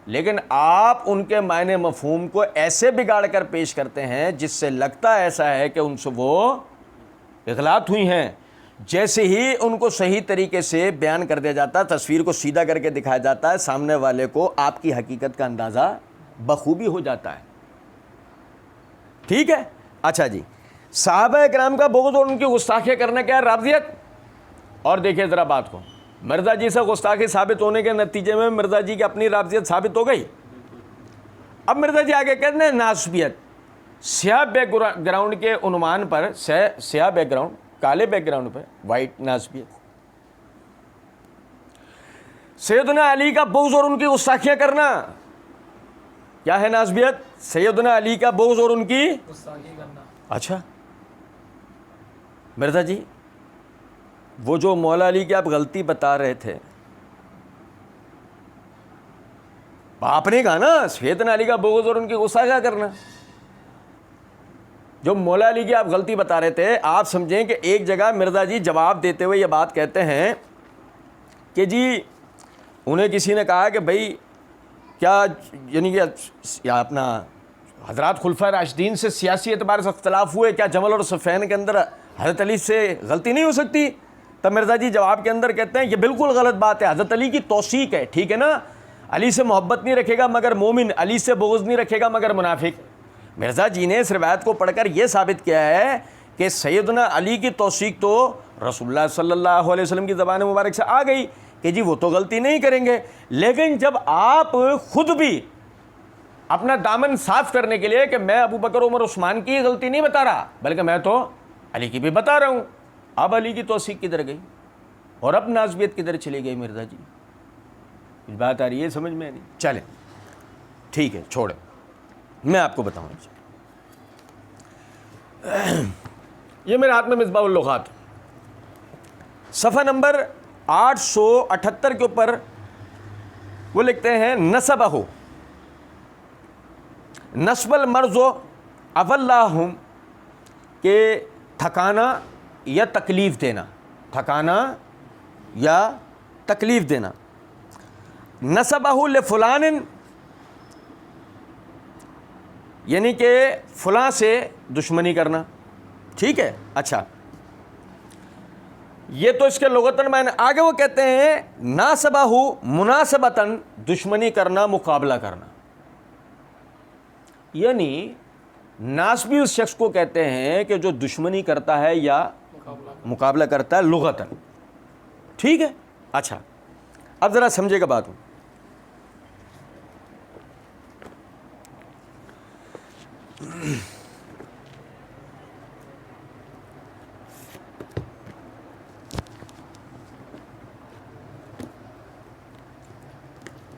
لیکن آپ ان کے معنی مفہوم کو ایسے بگاڑ کر پیش کرتے ہیں جس سے لگتا ایسا ہے کہ ان سے وہ اغلاط ہوئی ہیں. جیسے ہی ان کو صحیح طریقے سے بیان کر دیا جاتا ہے، تصویر کو سیدھا کر کے دکھایا جاتا ہے، سامنے والے کو آپ کی حقیقت کا اندازہ بخوبی ہو جاتا ہے. ٹھیک ہے. اچھا جی، صحابہ اکرام کا بغض اور ان کی گستاخیاں کرنا کیا ہے؟ رافضیت. اور دیکھیں ذرا بات کو، مرزا جی سے گستاخی ثابت ہونے کے نتیجے میں مرزا جی کی اپنی رافضیت ثابت ہو گئی. اب مرزا جی آگے کہتے ہیں ناسبیت، سیاہ بیک گراؤنڈ کے عنوان پر، سیاہ بیک گراؤنڈ، کالے بیک گراؤنڈ پہ وائٹ ناسبیت. سیدنا علی کا بغض اور ان کی گستاخیاں کرنا کیا ہے ناسبیت؟ سیدنا علی کا بغض اور ان کی گستاخی کرنا. اچھا مرزا جی، وہ جو مولا علی کی آپ غلطی بتا رہے تھے، آپ نے کہا نا سیدنا علی کا بغض اور ان کی گستاخیاں کرنا. جو مولا علی کی آپ غلطی بتا رہے تھے، آپ سمجھیں کہ ایک جگہ مرزا جی جواب دیتے ہوئے یہ بات کہتے ہیں کہ جی انہیں کسی نے کہا کہ بھائی کیا یعنی کہ اپنا حضرات خلفۂ راشدین سے سیاسی اعتبار سے اختلاف ہوئے، کیا جمل اور صفین کے اندر حضرت علی سے غلطی نہیں ہو سکتی؟ تب مرزا جی جواب کے اندر کہتے ہیں یہ بالکل غلط بات ہے، حضرت علی کی توثیق ہے، ٹھیک ہے نا، علی سے محبت نہیں رکھے گا مگر مومن، علی سے بغض نہیں رکھے گا مگر منافق. مرزا جی نے اس روایت کو پڑھ کر یہ ثابت کیا ہے کہ سیدنا علی کی توثیق تو رسول اللہ صلی اللہ علیہ وسلم کی زبان مبارک سے آ گئی کہ جی وہ تو غلطی نہیں کریں گے. لیکن جب آپ خود بھی اپنا دامن صاف کرنے کے لیے کہ میں ابو بکر عمر عثمان کی غلطی نہیں بتا رہا بلکہ میں تو علی کی بھی بتا رہا ہوں، اب علی کی توثیق کدھر گئی اور اب ناسبیت کدھر چلی گئی؟ مرزا جی کچھ بات آ رہی ہے سمجھ میں؟ نہیں. چلیں ٹھیک ہے، چھوڑیں، میں آپ کو بتاؤں. یہ میرے ہاتھ میں مصباح اللغات، صفحہ نمبر 878 کے اوپر وہ لکھتے ہیں نسبہ نسب المرض افلاہم، کہ تھکانا یا تکلیف دینا، تھکانا یا تکلیف دینا. نسبہ لفلان، یعنی کہ فلاں سے دشمنی کرنا. ٹھیک ہے. اچھا یہ تو اس کے لغتاً معنی. آگے وہ کہتے ہیں ناسبہ مناسبتاً، دشمنی کرنا، مقابلہ کرنا. یعنی ناسبی اس شخص کو کہتے ہیں کہ جو دشمنی کرتا ہے یا مقابلہ کرتا ہے لغتاً. ٹھیک ہے. اچھا اب ذرا سمجھے گا بات.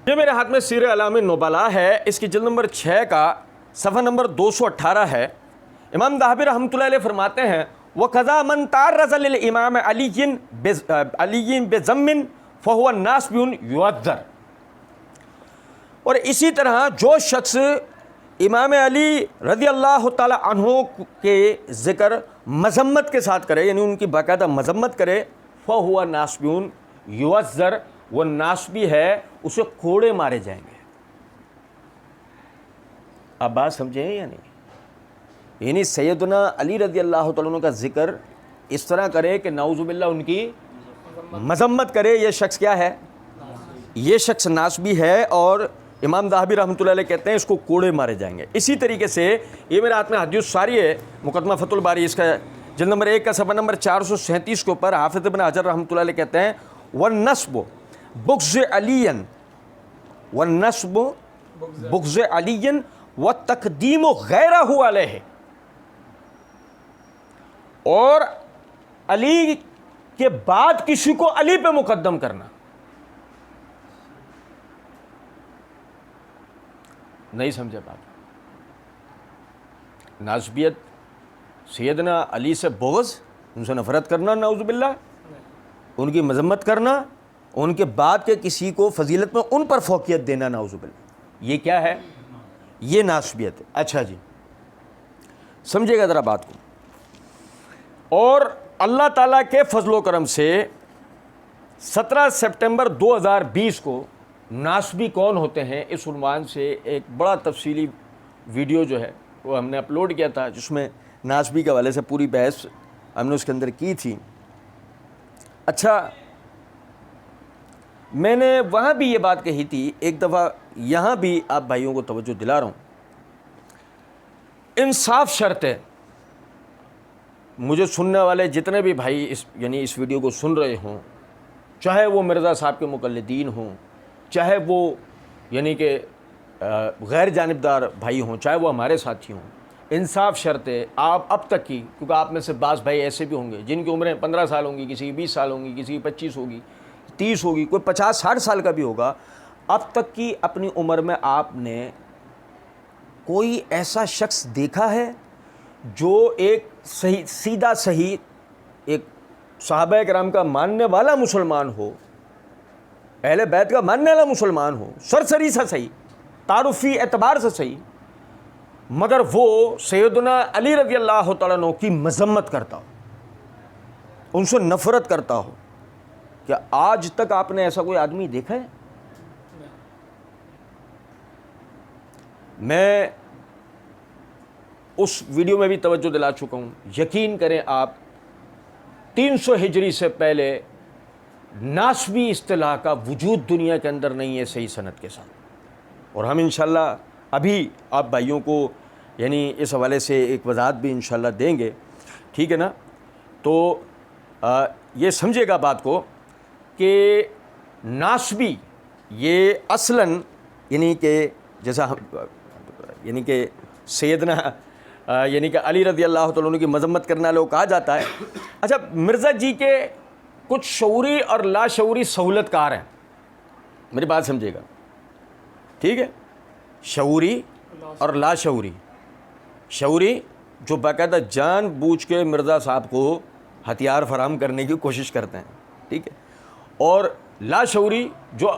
یہ میرے ہاتھ میں سیر اعلام نبلا ہے، اس کی جلد نمبر 6 کا صفحہ نمبر 218 ہے. امام ذہبی رحمۃ اللہ علیہ فرماتے ہیں وَقَضَى مَنْ تَعَرَّضَ لِلْإِمَامِ عَلِيٍّ بِذَمٍّ فَهُوَ نَاسِبٌ يُعَذَّرُ. اور اسی طرح جو شخص امام علی رضی اللہ تعالی عنہ کے ذکر مذمت کے ساتھ کرے، یعنی ان کی باقاعدہ مذمت کرے، فَهُوَ نَاسِبٌ يُعَذَّرُ، وہ ناسبی ہے، اسے کوڑے مارے جائیں گے. اب بات سمجھیں یا نہیں؟ یعنی سیدنا علی رضی اللہ تعالیٰ عنہ کا ذکر اس طرح کرے کہ نعوذ باللہ ان کی مذمت کرے، یہ شخص کیا ہے؟ یہ شخص ناسبی ہے، اور امام ذہبی رحمۃ اللہ علیہ کہتے ہیں اس کو کوڑے مارے جائیں گے. اسی طریقے سے یہ میرے ہاتھ میں حدیث ساری ہے، مقدمہ فتح الباری، اس کا جلد نمبر 1 کا صفحہ نمبر 437 کے اوپر حافظ ابن حجر رحمۃ اللہ علیہ کہتے ہیں والنسب بغض علی، والنسب بغض علی وتقدیم غیرہ علیہ، اور علی کے بعد کسی کو علی پہ مقدم کرنا. نہیں سمجھے بات؟ ناسبیت سیدنا علی سے بغض، ان سے نفرت کرنا، نعوذ باللہ، ان کی مذمت کرنا، ان کے بعد کے کسی کو فضیلت میں ان پر فوقیت دینا، نعوذ باللہ، یہ کیا ہے؟ یہ ناسبیت ہے. اچھا جی سمجھے گا ذرا بات کو. اور اللہ تعالیٰ کے فضل و کرم سے 17 سپٹمبر 2020 کو ناسبی کون ہوتے ہیں اس عنوان سے ایک بڑا تفصیلی ویڈیو جو ہے وہ ہم نے اپلوڈ کیا تھا، جس میں ناسبی کے حوالے سے پوری بحث ہم نے اس کے اندر کی تھی. اچھا میں نے وہاں بھی یہ بات کہی تھی ایک دفعہ، یہاں بھی آپ بھائیوں کو توجہ دلا رہا ہوں، انصاف شرط ہے. مجھے سننے والے جتنے بھی بھائی اس ویڈیو کو سن رہے ہوں، چاہے وہ مرزا صاحب کے مقلدین ہوں، چاہے وہ کہ غیر جانبدار بھائی ہوں، چاہے وہ ہمارے ساتھی ہوں، انصاف شرط ہے. آپ اب تک کی، کیونکہ آپ میں سے بعض بھائی ایسے بھی ہوں گے جن کی عمریں 15 سال ہوں گی، کسی کی 20 سال ہوں گی، کسی کی 25 ہوگی، 30 ہوگی، کوئی 50-60 سال کا بھی ہوگا. اب تک کی اپنی عمر میں آپ نے کوئی ایسا شخص دیکھا ہے جو ایک صحیح سیدھا صحیح ایک صحابہ کرام کا ماننے والا مسلمان ہو، اہل بیت کا ماننے والا مسلمان ہو، سرسری سے صحیح، تعارفی اعتبار سے صحیح، مگر وہ سیدنا علی رضی اللہ تعالیٰ عنہ کی مذمت کرتا ہو، ان سے نفرت کرتا ہو؟ کیا آج تک آپ نے ایسا کوئی آدمی دیکھا ہے؟ میں اس ویڈیو میں بھی توجہ دلا چکا ہوں. یقین کریں آپ، 300 ہجری سے پہلے ناسبی اصطلاح کا وجود دنیا کے اندر نہیں ہے صحیح سند کے ساتھ. اور ہم انشاءاللہ ابھی آپ بھائیوں کو اس حوالے سے ایک وضاحت بھی انشاءاللہ دیں گے، ٹھیک ہے نا؟ تو یہ سمجھے گا بات کو کہ ناسبی یہ اصلاً کہ جیسا کہ سیدنا کہ علی رضی اللہ تعالیٰ عنہ کی مذمت کرنے والوں کو کہا جاتا ہے. اچھا، مرزا جی کے کچھ شعوری اور لاشعوری سہولت کار ہیں، میری بات سمجھے گا، ٹھیک ہے؟ شعوری اور لاشعوری. شعوری جو باقاعدہ جان بوجھ کے مرزا صاحب کو ہتھیار فراہم کرنے کی کوشش کرتے ہیں، ٹھیک ہے؟ اور لاشعوری جو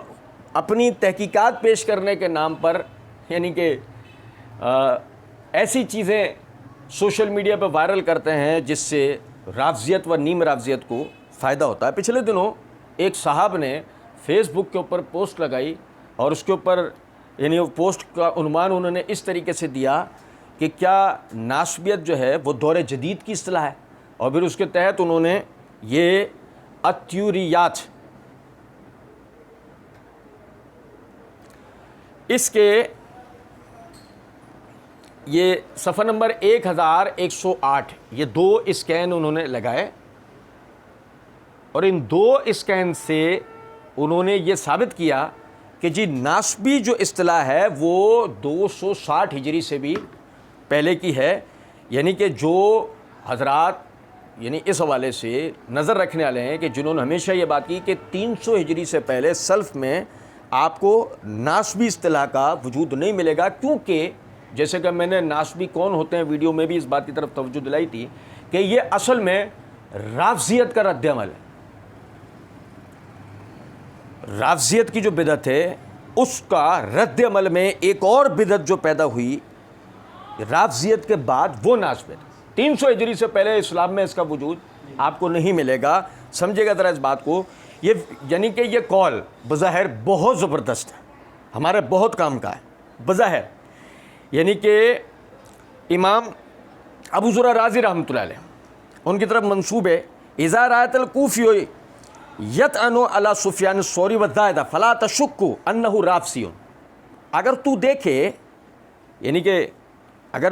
اپنی تحقیقات پیش کرنے کے نام پر کہ ایسی چیزیں سوشل میڈیا پہ وائرل کرتے ہیں جس سے رافضیت و نیم رافضیت کو فائدہ ہوتا ہے. پچھلے دنوں ایک صاحب نے فیس بک کے اوپر پوسٹ لگائی اور اس کے اوپر پوسٹ کا عنوان انہوں نے اس طریقے سے دیا کہ کیا ناسبیت جو ہے وہ دور جدید کی اصطلاح ہے، اور پھر اس کے تحت انہوں نے یہ اتیوریات، اس کے یہ صفحہ نمبر 1108 یہ 2 اسکین انہوں نے لگائے، اور ان 2 اسکین سے انہوں نے یہ ثابت کیا کہ جی ناسبی جو اصطلاح ہے وہ 260 ہجری سے بھی پہلے کی ہے. کہ جو حضرات اس حوالے سے نظر رکھنے والے ہیں کہ جنہوں نے ہمیشہ یہ بات کی کہ 300 ہجری سے پہلے سلف میں آپ کو ناسبی اصطلاح کا وجود نہیں ملے گا، کیونکہ جیسے کہ میں نے ناسبی کون ہوتے ہیں ویڈیو میں بھی اس بات کی طرف توجہ دلائی تھی کہ یہ اصل میں رافضیت کا رد عمل ہے. رافضیت کی جو بدعت ہے اس کا رد عمل میں ایک اور بدعت جو پیدا ہوئی رافضیت کے بعد، وہ ناسبیت. 300 ہجری سے پہلے اسلام میں اس کا وجود آپ کو نہیں ملے گا. سمجھے گا ذرا اس بات کو. یہ کہ یہ قول بظاہر بہت زبردست ہے، ہمارے بہت کام کا ہے بظاہر. کہ امام ابو زرع رازی رحمۃ اللہ علیہ ان کی طرف منسوب ہے، اذا رأیت الکوفی یطعن علی سفیان الثوری والزائدہ فلا تشک انہ رافضی. اگر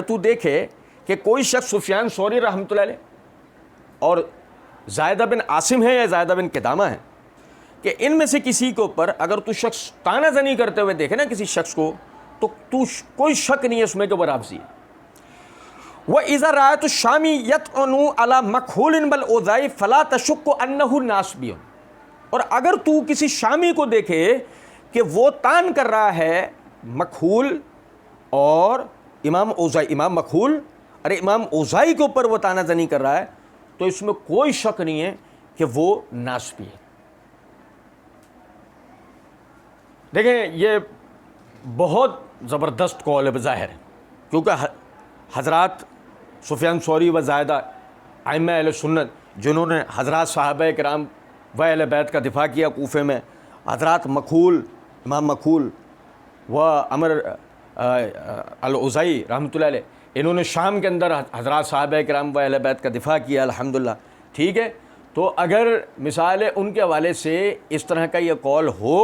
تو دیکھے کہ کوئی شخص سفیان ثوری رحمۃ اللہ علیہ اور زائدہ بن عاصم ہے یا زائدہ بن قدامہ ہے، کہ ان میں سے کسی کے اوپر اگر تو شخص تانا زنی کرتے ہوئے دیکھے نا کسی شخص کو، تو کوئی شک نہیں ہے اس میں کہ وہ رافضی ہے. وَإِذَا رَأَيْتُ الشَّامِ يَطْعَنُ عَلَى مَكْحُولٍ بَالْأَوْزَاعِ فَلَا تَشُكُّ أَنَّهُ نَاسِبِيٌّ. اور اگر تو کسی شامی کو دیکھے کہ وہ تان کر رہا ہے مکحول اور امام مکحول اور امام اوزائی کے اوپر وہ تانہ زنی کر رہا ہے، تو اس میں کوئی شک نہیں ہے کہ وہ ناسبی ہے. دیکھیں یہ بہت زبردست قول ہے بظاہر، کیونکہ حضرات سفیان ثوری و زائدہ ائمہ اہل سنت جنہوں نے حضرات صحابہ کرام و اہل بیت کا دفاع کیا کوفے میں، حضرات مکحول، امام مکحول و عمر الاوزائی رحمۃ اللہ علیہ، انہوں نے شام کے اندر حضرات صحابہ کرام و اہل بیت کا دفاع کیا الحمدللہ، ٹھیک ہے. تو اگر مثال ہے ان کے حوالے سے اس طرح کا یہ قول ہو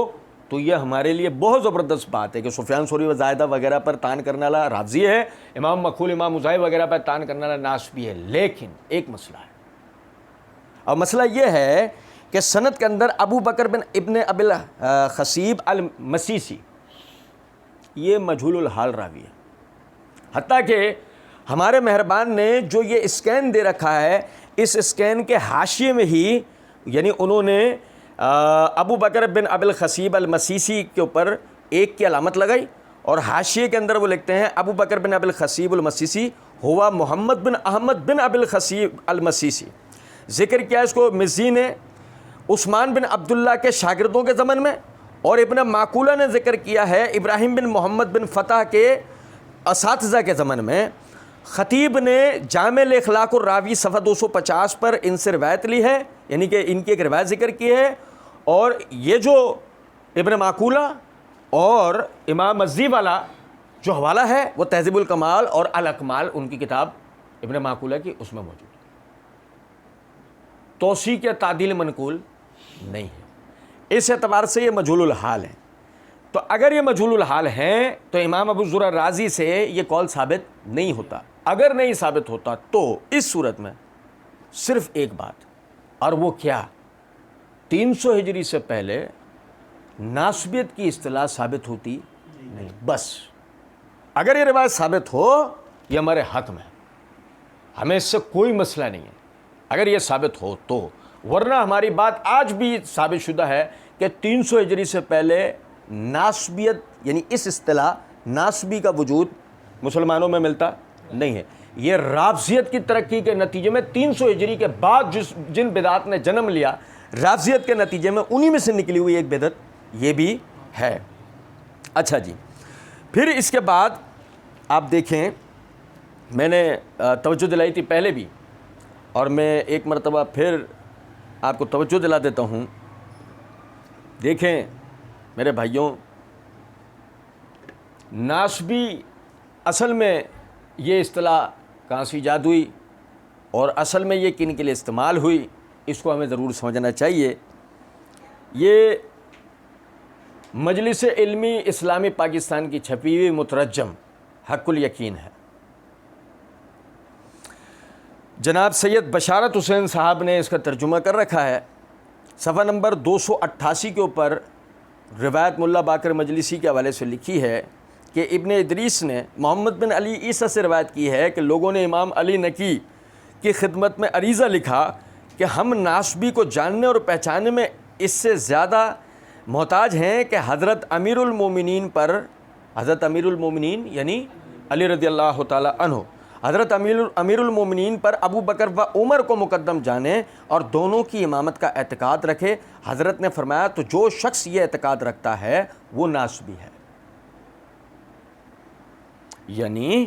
تو یہ ہمارے لیے بہت زبردست بات ہے کہ سفیان ثوری و زائدہ وغیرہ پر تان کرنے والا رازی ہے، امام مکحول، امام مجاہد وغیرہ پر تان کرنے والا ناسبی ہے. لیکن ایک مسئلہ ہے، اور مسئلہ یہ ہے کہ سند کے اندر ابو بکر بن ابن ابی الخصیب المسیسی یہ مجہول الحال راوی ہے. حتیٰ کہ ہمارے مہربان نے جو یہ اسکین دے رکھا ہے، اس اسکین کے حاشیے میں ہی یعنی انہوں نے ابو بکر بن ابی الخصیب المسیسی کے اوپر ایک کی علامت لگائی، اور حاشیے کے اندر وہ لکھتے ہیں ابو بکر بن ابی الخصیب المسیسی ہوا محمد بن احمد بن ابی الخصیب المسیسی. ذکر کیا اس کو مزی نے عثمان بن عبداللہ کے شاگردوں کے زمن میں، اور ابن معقولہ نے ذکر کیا ہے ابراہیم بن محمد بن فتح کے اساتذہ کے زمن میں. خطیب نے جامع الاخلاق الراوی صفحہ 250 پر ان سے روایت لی ہے، یعنی کہ ان کی ایک روایت ذکر کی ہے. اور یہ جو ابن معقولہ اور امام مزی والا جو حوالہ ہے وہ تہذیب الکمال اور الاکمال ان کی کتاب ابن معقولہ کی اس میں موجود ہے. توثیق یا تعدیل منقول نہیں ہے، اس اعتبار سے یہ مجہول الحال ہے. تو اگر یہ مجہول الحال ہیں تو امام ابو زرع رازی سے یہ قول ثابت نہیں ہوتا. اگر نہیں ثابت ہوتا تو اس صورت میں صرف ایک بات، اور وہ کیا، 300 ہجری سے پہلے ناسبیت کی اصطلاح ثابت ہوتی نہیں. بس اگر یہ روایت ثابت ہو یہ ہمارے حق میں، ہمیں اس سے کوئی مسئلہ نہیں ہے اگر یہ ثابت ہو تو. ورنہ ہماری بات آج بھی ثابت شدہ ہے کہ 300 ہجری سے پہلے ناسبیت یعنی اس اصطلاح ناسبی کا وجود مسلمانوں میں ملتا نہیں ہے. یہ رافضیت کی ترقی کے نتیجے میں 300 ہجری کے بعد جن بدعات نے جنم لیا، رافضیت کے نتیجے میں انہی میں سے نکلی ہوئی ایک بدعت یہ بھی ہے. اچھا جی، پھر اس کے بعد آپ دیکھیں، میں نے توجہ دلائی تھی پہلے بھی، اور میں ایک مرتبہ پھر آپ کو توجہ دلا دیتا ہوں. دیکھیں میرے بھائیوں، ناسبی اصل میں یہ اصطلاح کہاں سے ایجاد ہوئی اور اصل میں یہ کن کے لیے استعمال ہوئی، اس کو ہمیں ضرور سمجھنا چاہیے. یہ مجلس علمی اسلامی پاکستان کی چھپی ہوئی مترجم حق الیقین ہے. جناب سید بشارت حسین صاحب نے اس کا ترجمہ کر رکھا ہے. صفحہ نمبر 288 کے اوپر روایت ملا باقر مجلسی کے حوالے سے لکھی ہے کہ ابن ادریس نے محمد بن علی عیسیٰ سے روایت کی ہے کہ لوگوں نے امام علی نقی کی خدمت میں عریضہ لکھا کہ ہم ناسبی کو جاننے اور پہچاننے میں اس سے زیادہ محتاج ہیں کہ حضرت امیر المومنین پر، حضرت امیر المومنین یعنی علی رضی اللہ تعالی عنہ، حضرت امیر المومنین پر ابو بکر و عمر کو مقدم جانے اور دونوں کی امامت کا اعتقاد رکھے. حضرت نے فرمایا تو جو شخص یہ اعتقاد رکھتا ہے وہ ناسبی ہے. یعنی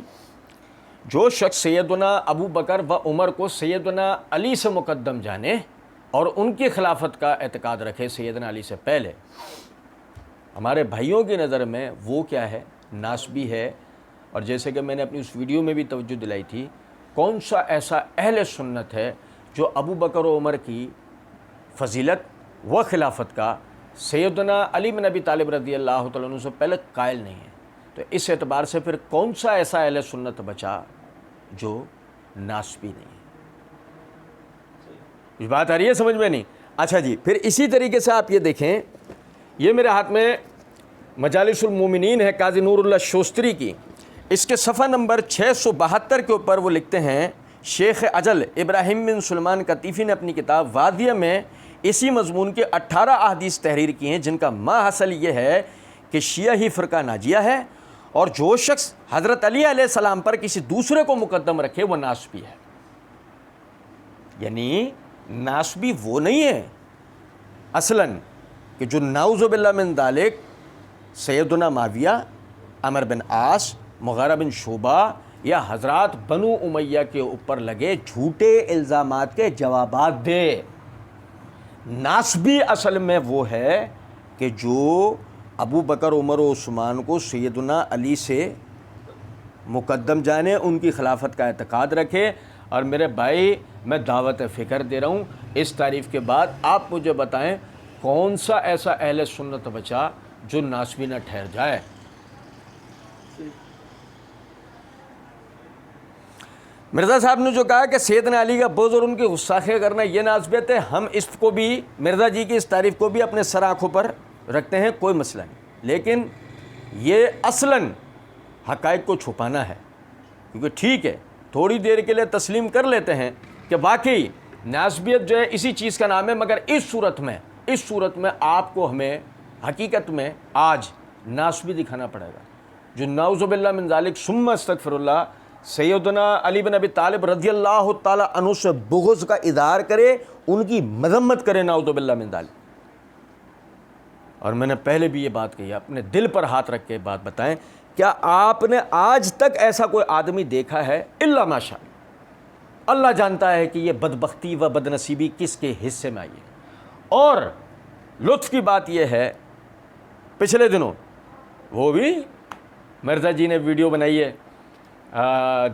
جو شخص سیدنا ابو بکر و عمر کو سیدنا علی سے مقدم جانے اور ان کی خلافت کا اعتقاد رکھے سیدنا علی سے پہلے، ہمارے بھائیوں کی نظر میں وہ کیا ہے، ناسبی ہے. اور جیسے کہ میں نے اپنی اس ویڈیو میں بھی توجہ دلائی تھی، کون سا ایسا اہل سنت ہے جو ابو بکر و عمر کی فضیلت و خلافت کا سیدنا علی بن ابی طالب رضی اللہ تعالیٰ عنہ سے پہلے قائل نہیں ہے؟ تو اس اعتبار سے پھر کون سا ایسا اہل سنت بچا جو ناسبی نہیں ہے؟ یہ بات آ رہی ہے سمجھ میں نہیں؟ اچھا جی، پھر اسی طریقے سے آپ یہ دیکھیں، یہ میرے ہاتھ میں مجالس المومنین ہے قاضی نور اللہ شوستری کی. اس کے صفحہ نمبر 672 کے اوپر وہ لکھتے ہیں، شیخ اجل ابراہیم بن سلمان قطیفی نے اپنی کتاب وادیہ میں اسی مضمون کے 18 احادیث تحریر کی ہیں جن کا ما حاصل یہ ہے کہ شیعہ ہی فرقہ ناجیہ ہے، اور جو شخص حضرت علی علیہ السلام پر کسی دوسرے کو مقدم رکھے وہ ناسبی ہے. یعنی ناسبی وہ نہیں ہے اصلاً کہ جو نعوذ باللہ من ذالک سیدنا معاویہ، عمر بن عاص، مغیرہ بن شعبہ یا حضرات بنو امیہ کے اوپر لگے جھوٹے الزامات کے جوابات دے. ناسبی اصل میں وہ ہے کہ جو ابو بکر، عمر و عثمان کو سیدنا علی سے مقدم جانے، ان کی خلافت کا اعتقاد رکھے اور میرے بھائی میں دعوت فکر دے رہا ہوں، اس تعریف کے بعد آپ مجھے بتائیں کون سا ایسا اہل سنت بچا جو ناسبی نہ ٹھہر جائے؟ مرزا صاحب نے جو کہا کہ سیدنا علی کا بغض اور ان کی گستاخی کرنا یہ ناسبیت ہے، ہم اس کو بھی، مرزا جی کی اس تعریف کو بھی اپنے سر آنکھوں پر رکھتے ہیں، کوئی مسئلہ نہیں، لیکن یہ اصلاً حقائق کو چھپانا ہے، کیونکہ ٹھیک ہے تھوڑی دیر کے لیے تسلیم کر لیتے ہیں کہ واقعی ناسبیت جو ہے اسی چیز کا نام ہے، مگر اس صورت میں آپ کو ہمیں حقیقت میں آج ناسبی دکھانا پڑے گا، جو نعوذ باللہ من ذالک ثم استغفر اللہ سیدنا علی بن ابی طالب رضی اللہ تعالی عنہ سے بغض کا اظہار کرے، ان کی مذمت کرے، نعوذ باللہ من ذالک۔ اور میں نے پہلے بھی یہ بات کہی، اپنے دل پر ہاتھ رکھ کے بات بتائیں، کیا آپ نے آج تک ایسا کوئی آدمی دیکھا ہے؟ الا ماشاء اللہ جانتا ہے کہ یہ بدبختی و بدنصیبی کس کے حصے میں آئی ہے۔ اور لطف کی بات یہ ہے، پچھلے دنوں وہ بھی مرزا جی نے ویڈیو بنائی ہے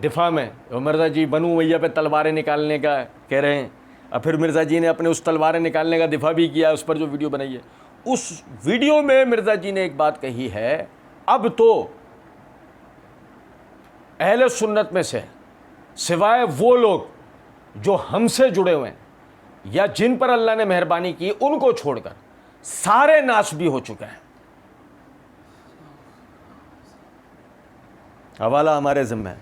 دفاع میں، مرزا جی بنو امیہ پہ تلواریں نکالنے کا کہہ رہے ہیں، اور پھر مرزا جی نے اپنے اس تلواریں نکالنے کا دفاع بھی کیا، اس پر جو ویڈیو بنائی ہے، اس ویڈیو میں مرزا جی نے ایک بات کہی ہے، اب تو اہل سنت میں سے سوائے وہ لوگ جو ہم سے جڑے ہوئے ہیں یا جن پر اللہ نے مہربانی کی، ان کو چھوڑ کر سارے ناسبی ہو چکے ہیں۔ حوالہ ہمارے ذمہ ہے،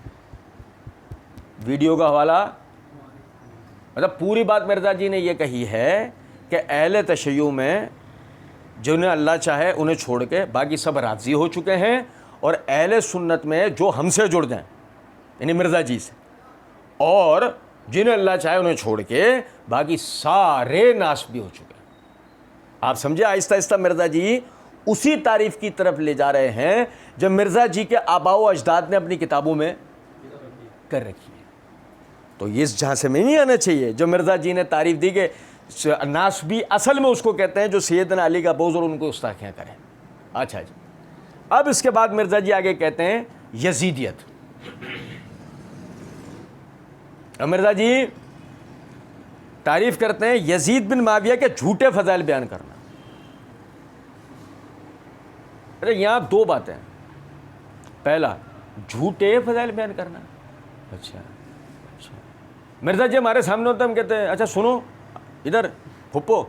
ویڈیو کا حوالہ، مطلب پوری بات مرزا جی نے یہ کہی ہے کہ اہل تشیع میں جنہیں اللہ چاہے انہیں چھوڑ کے باقی سب راضی ہو چکے ہیں، اور اہل سنت میں جو ہم سے جڑ جائیں یعنی مرزا جی سے، اور جنہیں اللہ چاہے انہیں چھوڑ کے باقی سارے ناسبی ہو چکے ہیں۔ آپ سمجھے، آہستہ آہستہ مرزا جی اسی تعریف کی طرف لے جا رہے ہیں جو مرزا جی کے آباء و اجداد نے اپنی کتابوں میں کر رکھی ہے۔ تو یہ اس جھانسے میں نہیں آنا چاہیے جو مرزا جی نے تعریف دی کہ ناسبی اصل میں اس کو کہتے ہیں جو سیدنا علی کا بغض اور ان کو گستاخیاں کریں۔ اچھا جی، اب اس کے بعد مرزا جی آگے کہتے ہیں یزیدیت۔ مرزا جی تعریف کرتے ہیں یزید بن معاویہ کے جھوٹے فضائل بیان کرنا۔ ارے یہاں دو باتیں، پہلا جھوٹے فضائل بیان کرنا، اچھا مرزا جی ہمارے سامنے ہوتا ہے، ہم کہتے ہیں اچھا سنو ادھر پھپھو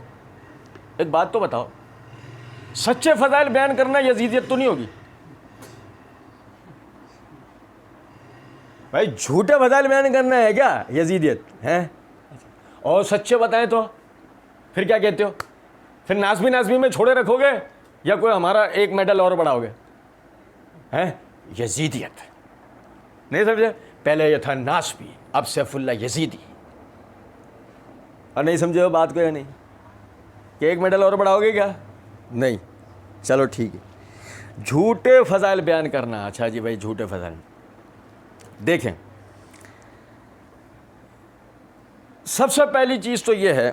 ایک بات تو بتاؤ، سچے فضائل بیان کرنا یزیدیت تو نہیں ہوگی؟ بھائی جھوٹے فضائل بیان کرنا ہے کیا یزیدیت ہے؟ اور سچے بتائیں تو پھر کیا کہتے ہو؟ پھر ناسبی میں چھوڑے رکھو گے یا کوئی ہمارا ایک میڈل اور بڑھاؤ گے؟ ہیں یزیدیت نہیں سمجھے؟ پہلے یہ تھا ناسبی، اب سیف اللہ یزیدی۔ اور نہیں سمجھے ہو بات کو یا نہیں کہ ایک میڈل اور بڑھاؤ گے کیا؟ نہیں، چلو ٹھیک ہے، جھوٹے فضائل بیان کرنا۔ اچھا جی بھائی جھوٹے فضائل دیکھیں، سب سے پہلی چیز تو یہ ہے،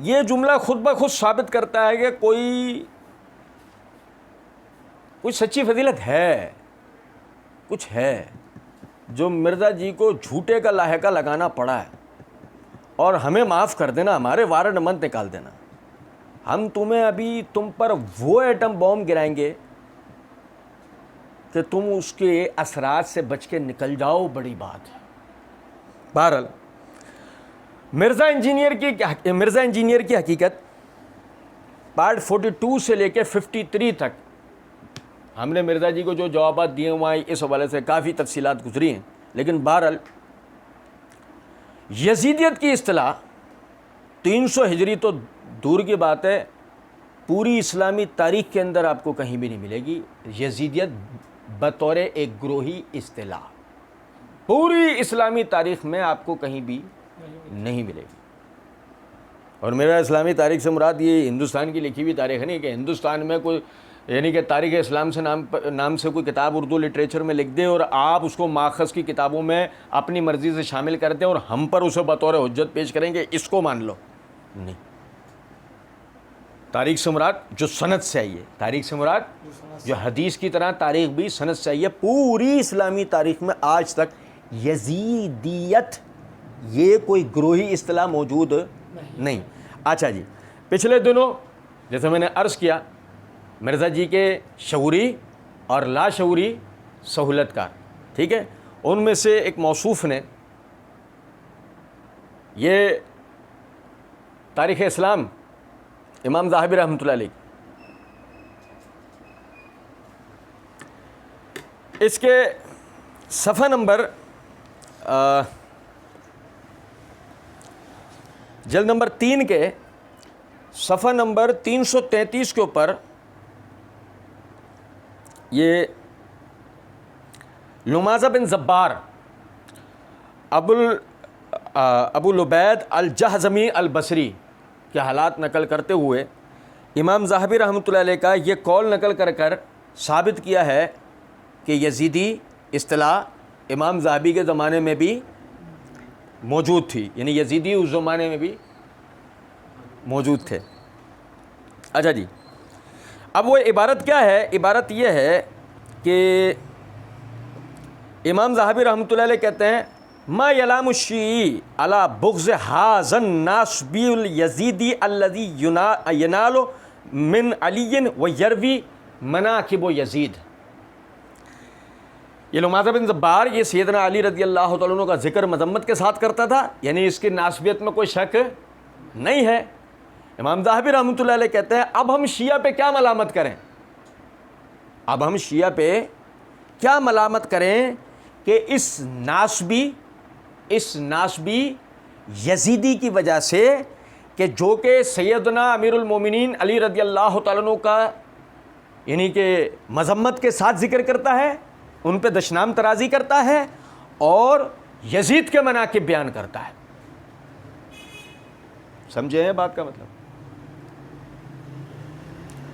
یہ جملہ خود بخود ثابت کرتا ہے کہ کوئی سچی فضیلت ہے، کچھ ہے جو مرزا جی کو جھوٹے کا لاحقہ لگانا پڑا ہے، اور ہمیں معاف کر دینا، ہمارے وارنٹ مت نکال دینا، ہم تم پر وہ ایٹم بوم گرائیں گے کہ تم اس کے اثرات سے بچ کے نکل جاؤ، بڑی بات ہے۔ بہرحال مرزا انجینئر کی حقیقت پارٹ 42 سے لے کے 53 تک ہم نے مرزا جی کو جو جوابات دیے وہاں اس حوالے سے کافی تفصیلات گزری ہیں، لیکن بہرحال یزیدیت کی اصطلاح 300 ہجری تو دور کی بات ہے، پوری اسلامی تاریخ کے اندر آپ کو کہیں بھی نہیں ملے گی یزیدیت بطور ایک گروہی اصطلاح، پوری اسلامی تاریخ میں آپ کو کہیں بھی نہیں ملے گی۔ اور میرا اسلامی تاریخ سے مراد یہ ہندوستان کی لکھی ہوئی تاریخ نہیں کہ ہندوستان میں کوئی یعنی کہ تاریخ اسلام سے نام سے کوئی کتاب اردو لٹریچر میں لکھ دے اور آپ اس کو ماخذ کی کتابوں میں اپنی مرضی سے شامل کر دیں اور ہم پر اسے بطور حجت پیش کریں گے اس کو مان لو، نہیں۔ تاریخ سے مراد جو سند سے آئی ہے، تاریخ سے مراد جو حدیث کی طرح تاریخ بھی سند سے آئی ہے۔ پوری اسلامی تاریخ میں آج تک یزیدیت یہ کوئی گروہی اصطلاح موجود نہیں. اچھا جی, پچھلے دنوں جیسے میں نے عرض کیا مرزا جی کے شعوری اور لاشعوری سہولت کار, ٹھیک ہے, ان میں سے ایک موصوف نے یہ تاریخ اسلام امام ذہبی رحمۃ اللہ علیہ اس کے صفحہ نمبر جلد نمبر 3 کے صفحہ نمبر 333 کے اوپر یہ لمازہ بن زبار ابو لبید الجہضمی البصری کے حالات نقل کرتے ہوئے امام ذہبی رحمۃ اللہ علیہ کا یہ قول نقل کر ثابت کیا ہے کہ یزیدی اصطلاح امام ذہبی کے زمانے میں بھی موجود تھی, یعنی یزیدی اس زمانے میں بھی موجود تھے. اچھا جی, اب وہ عبارت کیا ہے؟ عبارت یہ ہے کہ امام ذہبی رحمۃ اللہ علیہ کہتے ہیں ما یلام الشیعی علی بغض ھذا الناصبی الیزیدی الذی ینال من علی ویروی مناقب یزید. یہ لمازہ بن زبار یہ سیدنا علی رضی اللہ تعالیٰ عنہ کا ذکر مذمت کے ساتھ کرتا تھا, یعنی اس کی ناسبیت میں کوئی شک نہیں ہے. امام ذہبی رحمۃ اللہ علیہ کہتے ہیں اب ہم شیعہ پہ کیا ملامت کریں, اب ہم شیعہ پہ کیا ملامت کریں کہ اس ناسبی یزیدی کی وجہ سے کہ جو کہ سیدنا امیر المومنین علی رضی اللہ تعالیٰ عنہ کا یعنی کہ مذمت کے ساتھ ذکر کرتا ہے, ان پہ دشنام ترازی کرتا ہے اور یزید کے مناقب بیان کرتا ہے. سمجھے ہیں بات کا مطلب؟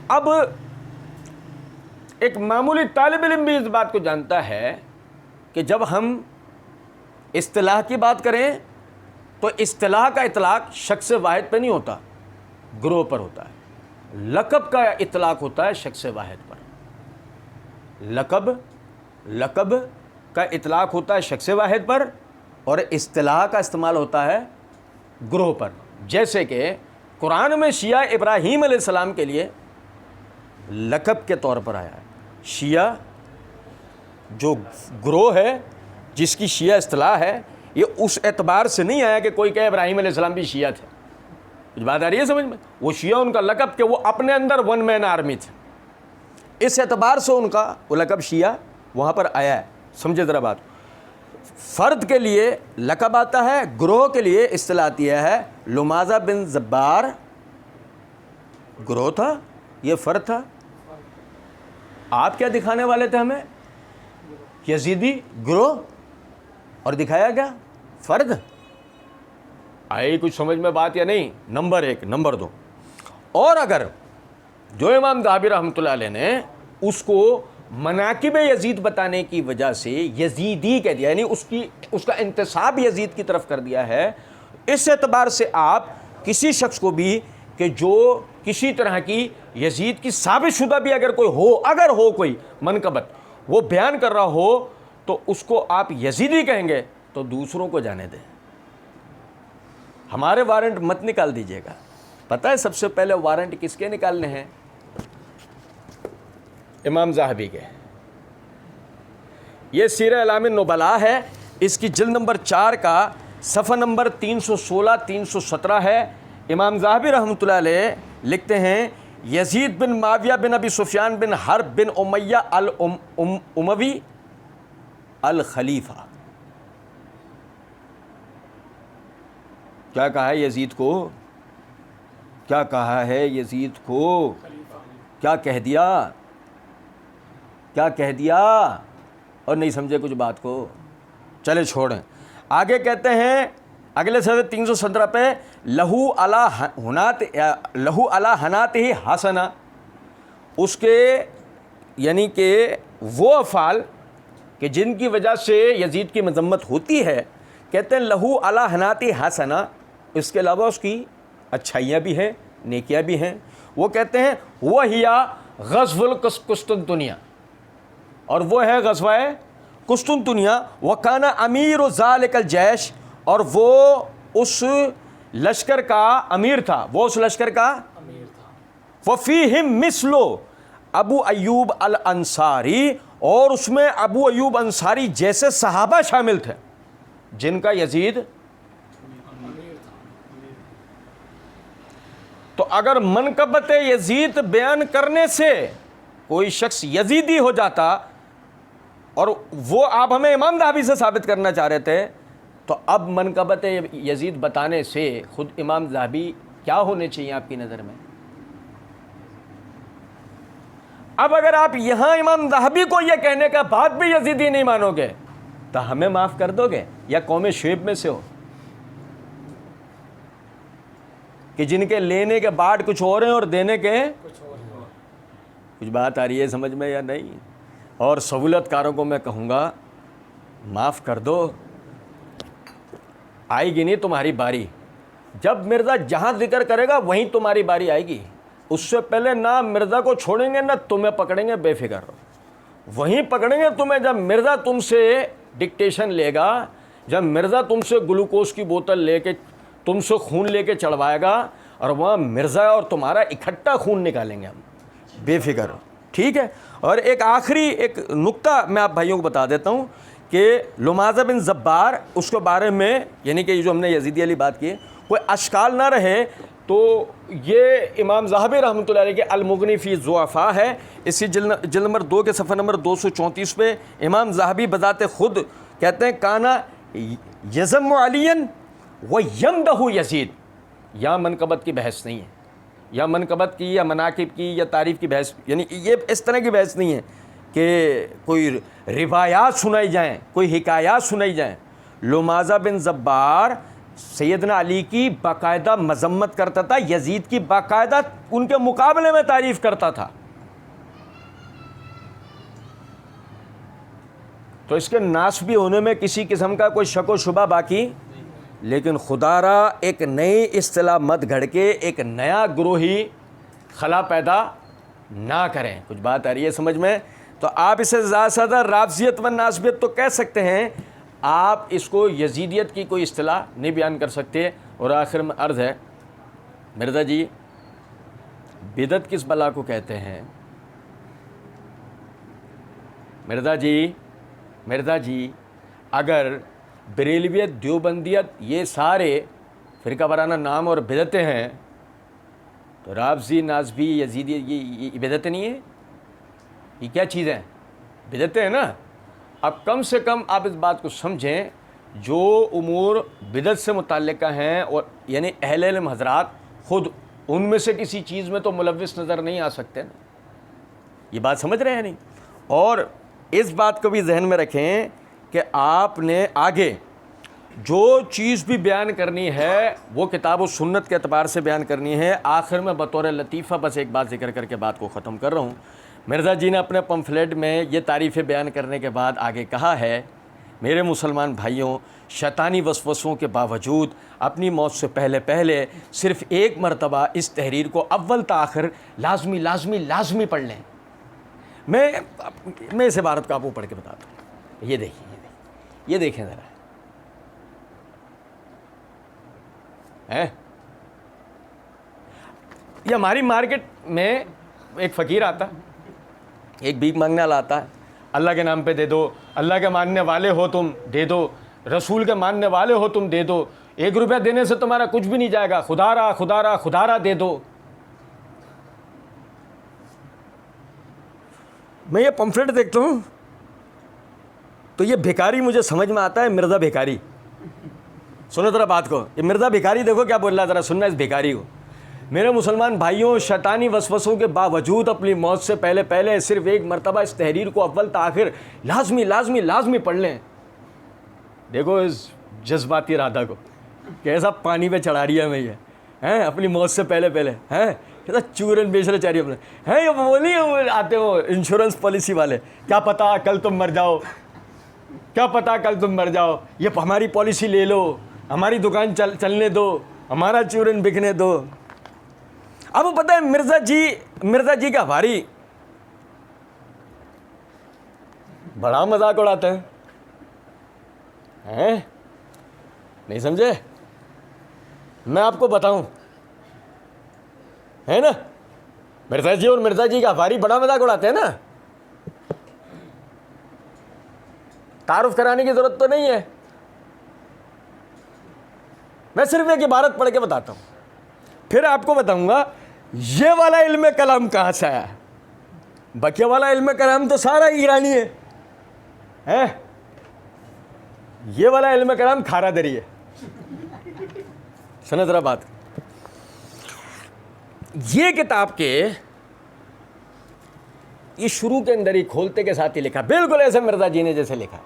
اب ایک معمولی طالب علم بھی اس بات کو جانتا ہے کہ جب ہم اصطلاح کی بات کریں تو اصطلاح کا اطلاق شخص واحد پہ نہیں ہوتا, گروہ پر ہوتا ہے. لقب کا اطلاق ہوتا ہے شخص واحد پر. لقب کا اطلاق ہوتا ہے شخص واحد پر اور اصطلاح کا استعمال ہوتا ہے گروہ پر. جیسے کہ قرآن میں شیعہ ابراہیم علیہ السلام کے لیے لقب کے طور پر آیا ہے. شیعہ جو گروہ ہے جس کی شیعہ اصطلاح ہے یہ اس اعتبار سے نہیں آیا کہ کوئی کہے ابراہیم علیہ السلام بھی شیعہ تھے. کچھ بات آ رہی ہے سمجھ میں؟ وہ شیعہ ان کا لقب کہ وہ اپنے اندر ون مین آرمی تھے, اس اعتبار سے ان کا وہ لقب شیعہ وہاں پر آیا ہے. سمجھے ذرا بات, فرد کے لیے لقب آتا ہے, گروہ کے لیے اصطلاح آتی ہے. لمازہ بن زبار گروہ تھا, یہ فرد تھا. آپ کیا دکھانے والے تھے ہمیں؟ یزیدی گروہ, اور دکھایا گیا فرد. آئی کچھ سمجھ میں بات یا نہیں؟ نمبر 1. نمبر 2, اور اگر جو امام ذہبی رحمۃ اللہ علیہ نے اس کو مناقب یزید بتانے کی وجہ سے یزیدی کہہ دیا, یعنی اس کا انتساب یزید کی طرف کر دیا ہے, اس اعتبار سے آپ کسی شخص کو بھی کہ جو کسی طرح کی یزید کی ثابت شدہ بھی اگر ہو کوئی منقبت وہ بیان کر رہا ہو تو اس کو آپ یزیدی کہیں گے تو دوسروں کو جانے دیں. ہمارے وارنٹ مت نکال دیجیے گا. پتہ ہے سب سے پہلے وارنٹ کس کے نکالنے ہیں؟ امام ذہبی کے. یہ سیرہ اعلام النبلاء ہے, اس کی جلد نمبر 4 کا صفحہ نمبر 316-317 ہے. امام ذہبی رحمۃ اللہ علیہ لکھتے ہیں یزید بن معاویہ بن ابی سفیان بن حرب بن امیہ الاموی الخلیفہ. کیا کہا ہے یزید کو؟ کیا کہا ہے یزید کو؟ کیا کہہ دیا اور نہیں سمجھے کچھ بات کو؟ چلے چھوڑیں. آگے کہتے ہیں اگلے صفحے 317 پہ لہو علی حنات ہی حسنا, اس کے یعنی کہ وہ افعال کہ جن کی وجہ سے یزید کی مذمت ہوتی ہے, کہتے ہیں لہو علی حنات ہی حسنا, اس کے علاوہ اس کی اچھائیاں بھی ہیں, نیکیاں بھی ہیں. وہ کہتے ہیں وہ ہیا غزو القسطنطنیہ, اور وہ ہے غزوہ قسطنطنیہ وکانا امیر ذالک الجیش، اور وہ اس لشکر کا امیر تھا، وہ اس لشکر کا امیر تھا۔ وفیہم مثلو ابو ایوب الانصاری، اور اس میں ابو ایوب انصاری جیسے صحابہ شامل تھے جن کا یزید تو اگر منقبت یزید بیان کرنے سے کوئی شخص یزیدی ہو جاتا، اور وہ آپ ہمیں امام ذہبی سے ثابت کرنا چاہ رہے تھے، تو اب منقبت یزید بتانے سے خود امام ذہبی کیا ہونے چاہیے آپ کی نظر میں؟ اب اگر آپ یہاں امام ذہبی کو یہ کہنے کا بعد بھی یزیدی نہیں مانو گے تو ہمیں معاف کر دو گے؟ یا قوم شعیب میں سے ہو کہ جن کے لینے کے بعد کچھ اور ہیں اور دینے کے کچھ بات آ رہی ہے سمجھ میں یا نہیں؟ اور سہولت کاروں کو میں کہوں گا معاف کر دو، آئے گی نہیں تمہاری باری، جب مرزا جہاں ذکر کرے گا وہیں تمہاری باری آئے گی، اس سے پہلے نہ مرزا کو چھوڑیں گے نہ تمہیں پکڑیں گے، بے فکر رہو، وہیں پکڑیں گے تمہیں جب مرزا تم سے ڈکٹیشن لے گا، جب مرزا تم سے گلوکوز کی بوتل لے کے تم سے خون لے کے چڑھوائے گا، اور وہاں مرزا اور تمہارا اکٹھا خون نکالیں گے ہم، بے فکر رہو، ٹھیک ہے؟ اور ایک آخری ایک نقطہ میں آپ بھائیوں کو بتا دیتا ہوں کہ لمازہ بن زبار، اس کے بارے میں یعنی کہ جو ہم نے یزیدی علی بات کی، کوئی اشکال نہ رہے تو یہ امام ذہبی رحمۃ اللہ علیہ کے المغنی فی الضعفاء ہے، اسی جلد نمبر 2 کے صفحہ نمبر 234 پہ امام ذہبی بذات خود کہتے ہیں کانا یزم علیًا ویمدح یزید، یا منقبت کی بحث نہیں ہے، یا منقبت کی یا مناقب کی یا تعریف کی بحث، یعنی یہ اس طرح کی بحث نہیں ہے کہ کوئی روایات سنائی جائیں، کوئی حکایات سنائی جائیں۔ لمازہ بن زبار سیدنا علی کی باقاعدہ مذمت کرتا تھا، یزید کی باقاعدہ ان کے مقابلے میں تعریف کرتا تھا، تو اس کے ناسبی ہونے میں کسی قسم کا کوئی شک و شبہ باقی، لیکن خدا را ایک نئی اصطلاح مت گھڑ کے ایک نیا گروہی خلا پیدا نہ کریں۔ کچھ بات آ رہی ہے سمجھ میں؟ تو آپ اسے زیادہ سے زیادہ رافضیت و ناسبیت تو کہہ سکتے ہیں، آپ اس کو یزیدیت کی کوئی اصطلاح نہیں بیان کر سکتے۔ اور آخر میں عرض ہے مرزا جی، بدعت کس بلا کو کہتے ہیں؟ مرزا جی اگر بریلویت، دیوبندیت یہ سارے فرقہ وارانہ نام اور بدعتیں ہیں تو رافضی، ناسبی، یزیدی یہ بدعتیں نہیں ہیں؟ یہ کیا چیز ہیں؟ بدعتیں ہیں نا۔ اب کم سے کم آپ اس بات کو سمجھیں، جو امور بدعت سے متعلقہ ہیں، اور یعنی اہل علم حضرات خود ان میں سے کسی چیز میں تو ملوث نظر نہیں آ سکتے نا، یہ بات سمجھ رہے ہیں نہیں؟ اور اس بات کو بھی ذہن میں رکھیں کہ آپ نے آگے جو چیز بھی بیان کرنی ہے وہ کتاب و سنت کے اعتبار سے بیان کرنی ہے۔ آخر میں بطور لطیفہ بس ایک بات ذکر کر کے بات کو ختم کر رہا ہوں۔ مرزا جی نے اپنے پمفلیٹ میں یہ تعریفیں بیان کرنے کے بعد آگے کہا ہے، میرے مسلمان بھائیوں، شیطانی وسوسوں کے باوجود اپنی موت سے پہلے صرف ایک مرتبہ اس تحریر کو اول تا آخر لازمی پڑھ لیں۔ میں اس عبارت کو آپ کو پڑھ کے بتاتا ہوں، یہ دیکھیں ذرا، یہ ہماری مارکیٹ میں ایک فقیر آتا، ایک بھیک مانگنے والا آتا ہے، اللہ کے نام پہ دے دو، اللہ کے ماننے والے ہو تم دے دو، رسول کے ماننے والے ہو تم دے دو، 1 روپیہ دینے سے تمہارا کچھ بھی نہیں جائے گا، خدا را دے دو۔ میں یہ پمفلیٹ دیکھتا ہوں تو یہ بھیکاری مجھے سمجھ میں آتا ہے، مرزا بھیکاری۔ سنو ذرا بات کو، یہ مرزا بھیکاری دیکھو کیا بول رہا ہے، ذرا سننا اس بھیکاری کو۔ میرے مسلمان بھائیوں، شیطانی وسوسوں کے باوجود اپنی موت سے پہلے صرف ایک مرتبہ اس تحریر کو اول تا آخر لازمی پڑھ لیں۔ دیکھو اس جذباتی ارادہ کو کیسا پانی پہ چڑھا رہی ہے میں یہ، اپنی موت سے پہلے کیسا چورن بیچنا چاہ رہی ہے اپنے، یہ وہ نہیں آتے وہ انشورنس پالیسی والے، کیا پتا کل تم مر جاؤ، یہ ہماری پالیسی لے لو، ہماری دکان چلنے دو، ہمارا چورن بکنے دو۔ اب پتہ ہے مرزا جی کا بھاری بڑا مذاق اڑاتے ہیں۔ ہیں؟ نہیں سمجھے؟ میں آپ کو بتاؤں، ہے نا، مرزا جی اور مرزا جی کا بھاری بڑا مذاق اڑاتے ہیں نا. تعارف کرانے کی ضرورت تو نہیں ہے، میں صرف ایک عبارت پڑھ کے بتاتا ہوں، پھر آپ کو بتاؤں گا یہ والا علم کلام کہاں سے آیا. بقیہ والا علم کلام تو سارا ایرانی ہے، یہ والا علم کلام کھارا دری ہے. سنو ذرا بات، یہ کتاب کے یہ شروع کے اندر ہی کھولتے کے ساتھ ہی لکھا، بالکل ایسے مرزا جی نے جیسے لکھا،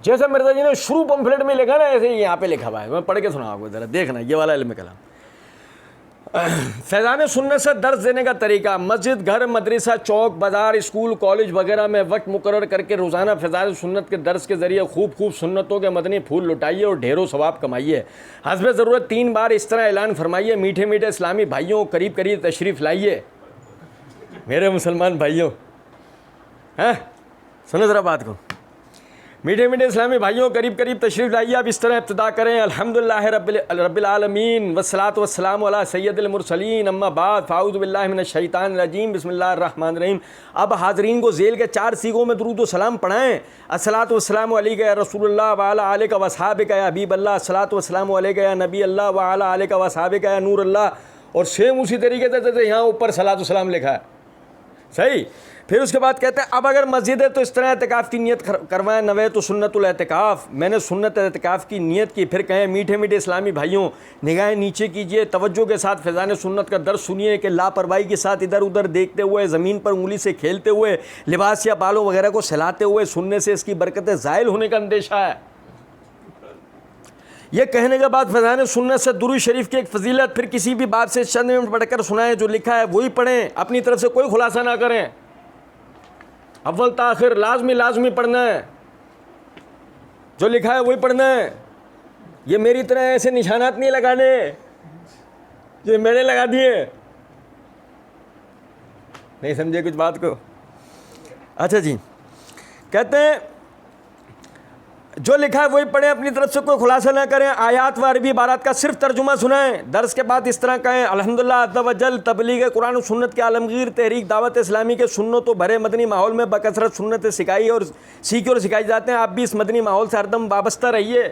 جیسے مرزا جی نے شروع پمفلٹ میں لکھا نا ایسے ہی یہاں پہ لکھا ہوا ہے. میں پڑھ کے سنا آپ کو، ذرا دیکھنا یہ والا علم کلام. فیضان سنت سے درس دینے کا طریقہ: مسجد، گھر، مدرسہ، چوک، بازار، اسکول، کالج وغیرہ میں وقت مقرر کر کے روزانہ فیضان سنت کے درس کے ذریعے خوب سنتوں کے مدنی پھول لٹائیے اور ڈھیروں ثواب کمائیے. حسب ضرورت 3 بار اس طرح اعلان فرمائیے: میٹھے میٹھے اسلامی بھائیوں، قریب تشریف لائیے. میرے مسلمان بھائیوں، سنو ذرا بات کو، میٹھے میٹھے اسلامی بھائیوں، قریب تشریف لائیے. اب اس طرح ابتدا کریں: الحمدللہ رب العالمین والصلاۃ والسلام علی سید المرسلین، اما بعد، فاعوذ باللہ من الشیطان الرجیم، بسم اللہ الرحمن الرحیم. اب حاضرین کو ذیل کے 4 سیغوں میں درود و سلام پڑھائیں: الصلاۃ والسلام علیک یا رسول اللہ وعلی آلک واصحابک یا حبیب اللہ، الصلاۃ والسلام علیک یا نبی اللہ وعلی آلک واصحابک یا نور اللہ. اور سیم اسی طریقے سے جیسے یہاں اوپر صلاۃ والسلام لکھا ہے، صحیح. پھر اس کے بعد کہتے ہیں اب اگر مسجد ہے تو اس طرح اعتکاف کی نیت کروائیں: نویت سنت الاعتکاف، میں نے سنت اعتکاف کی نیت کی. پھر کہیں: میٹھے میٹھے اسلامی بھائیوں، نگاہیں نیچے کیجئے، توجہ کے ساتھ فیضان سنت کا درس سنیے کہ لاپرواہی کے ساتھ ادھر ادھر دیکھتے ہوئے، زمین پر انگلی سے کھیلتے ہوئے، لباس یا بالوں وغیرہ کو سلاتے ہوئے سننے سے اس کی برکتیں زائل ہونے کا اندیشہ ہے. یہ کہنے کے بعد فیضان سنت سے درود شریف کی ایک فضیلت. پھر کسی بھی بات سے چند منٹ پڑھ کر سنائیں، جو لکھا ہے وہی پڑھیں، اپنی طرف سے کوئی خلاصہ نہ کریں. اول تاخر لازمی پڑھنا ہے، جو لکھا ہے وہی پڑھنا ہے. یہ میری طرح ایسے نشانات نہیں لگانے جو میں نے لگا دیے. نہیں سمجھے کچھ بات کو؟ اچھا جی، کہتے ہیں جو لکھا ہے وہی پڑھیں، اپنی طرف سے کوئی خلاصہ نہ کریں. آیات و عربی عبارات کا صرف ترجمہ سنائیں. درس کے بعد اس طرح کہیں: الحمدللہ عز و جل، تبلیغ قرآن و سنت کے عالمگیر تحریک دعوت اسلامی کے سنتوں بھرے مدنی ماحول میں بکثرت سنتیں سکھائی اور سکھائی جاتے ہیں. آپ بھی اس مدنی ماحول سے ہر دم وابستہ رہیے.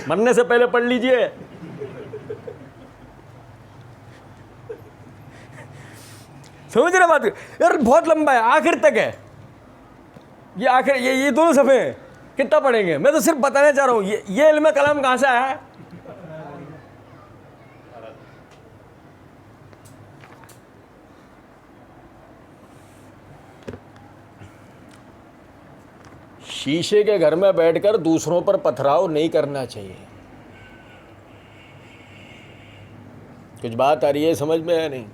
مرنے سے پہلے پڑھ لیجئے. سمجھ رہے بات؟ یار بہت لمبا ہے، آخر تک ہے یہ. آخر یہ دونوں صفحے ہیں، کتنا پڑھیں گے؟ میں تو صرف بتانا چاہ رہا ہوں یہ علم کلام کہاں سے آیا ہے. شیشے کے گھر میں بیٹھ کر دوسروں پر پتھراؤ نہیں کرنا چاہیے. کچھ بات آ رہی ہے سمجھ میں ہے؟ نہیں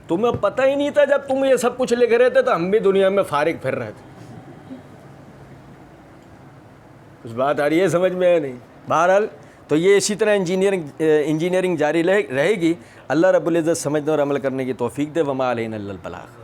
تمہیں پتہ ہی نہیں تھا جب تم یہ سب کچھ لکھ رہے تھے تو ہم بھی دنیا میں فارغ پھر رہے تھے. کچھ بات آ رہی ہے سمجھ میں ہے؟ نہیں. بہرحال تو یہ اسی طرح انجینئرنگ جاری رہے گی. اللہ رب العزت سمجھنے اور عمل کرنے کی توفیق دے. وما علینا الا البلاغ.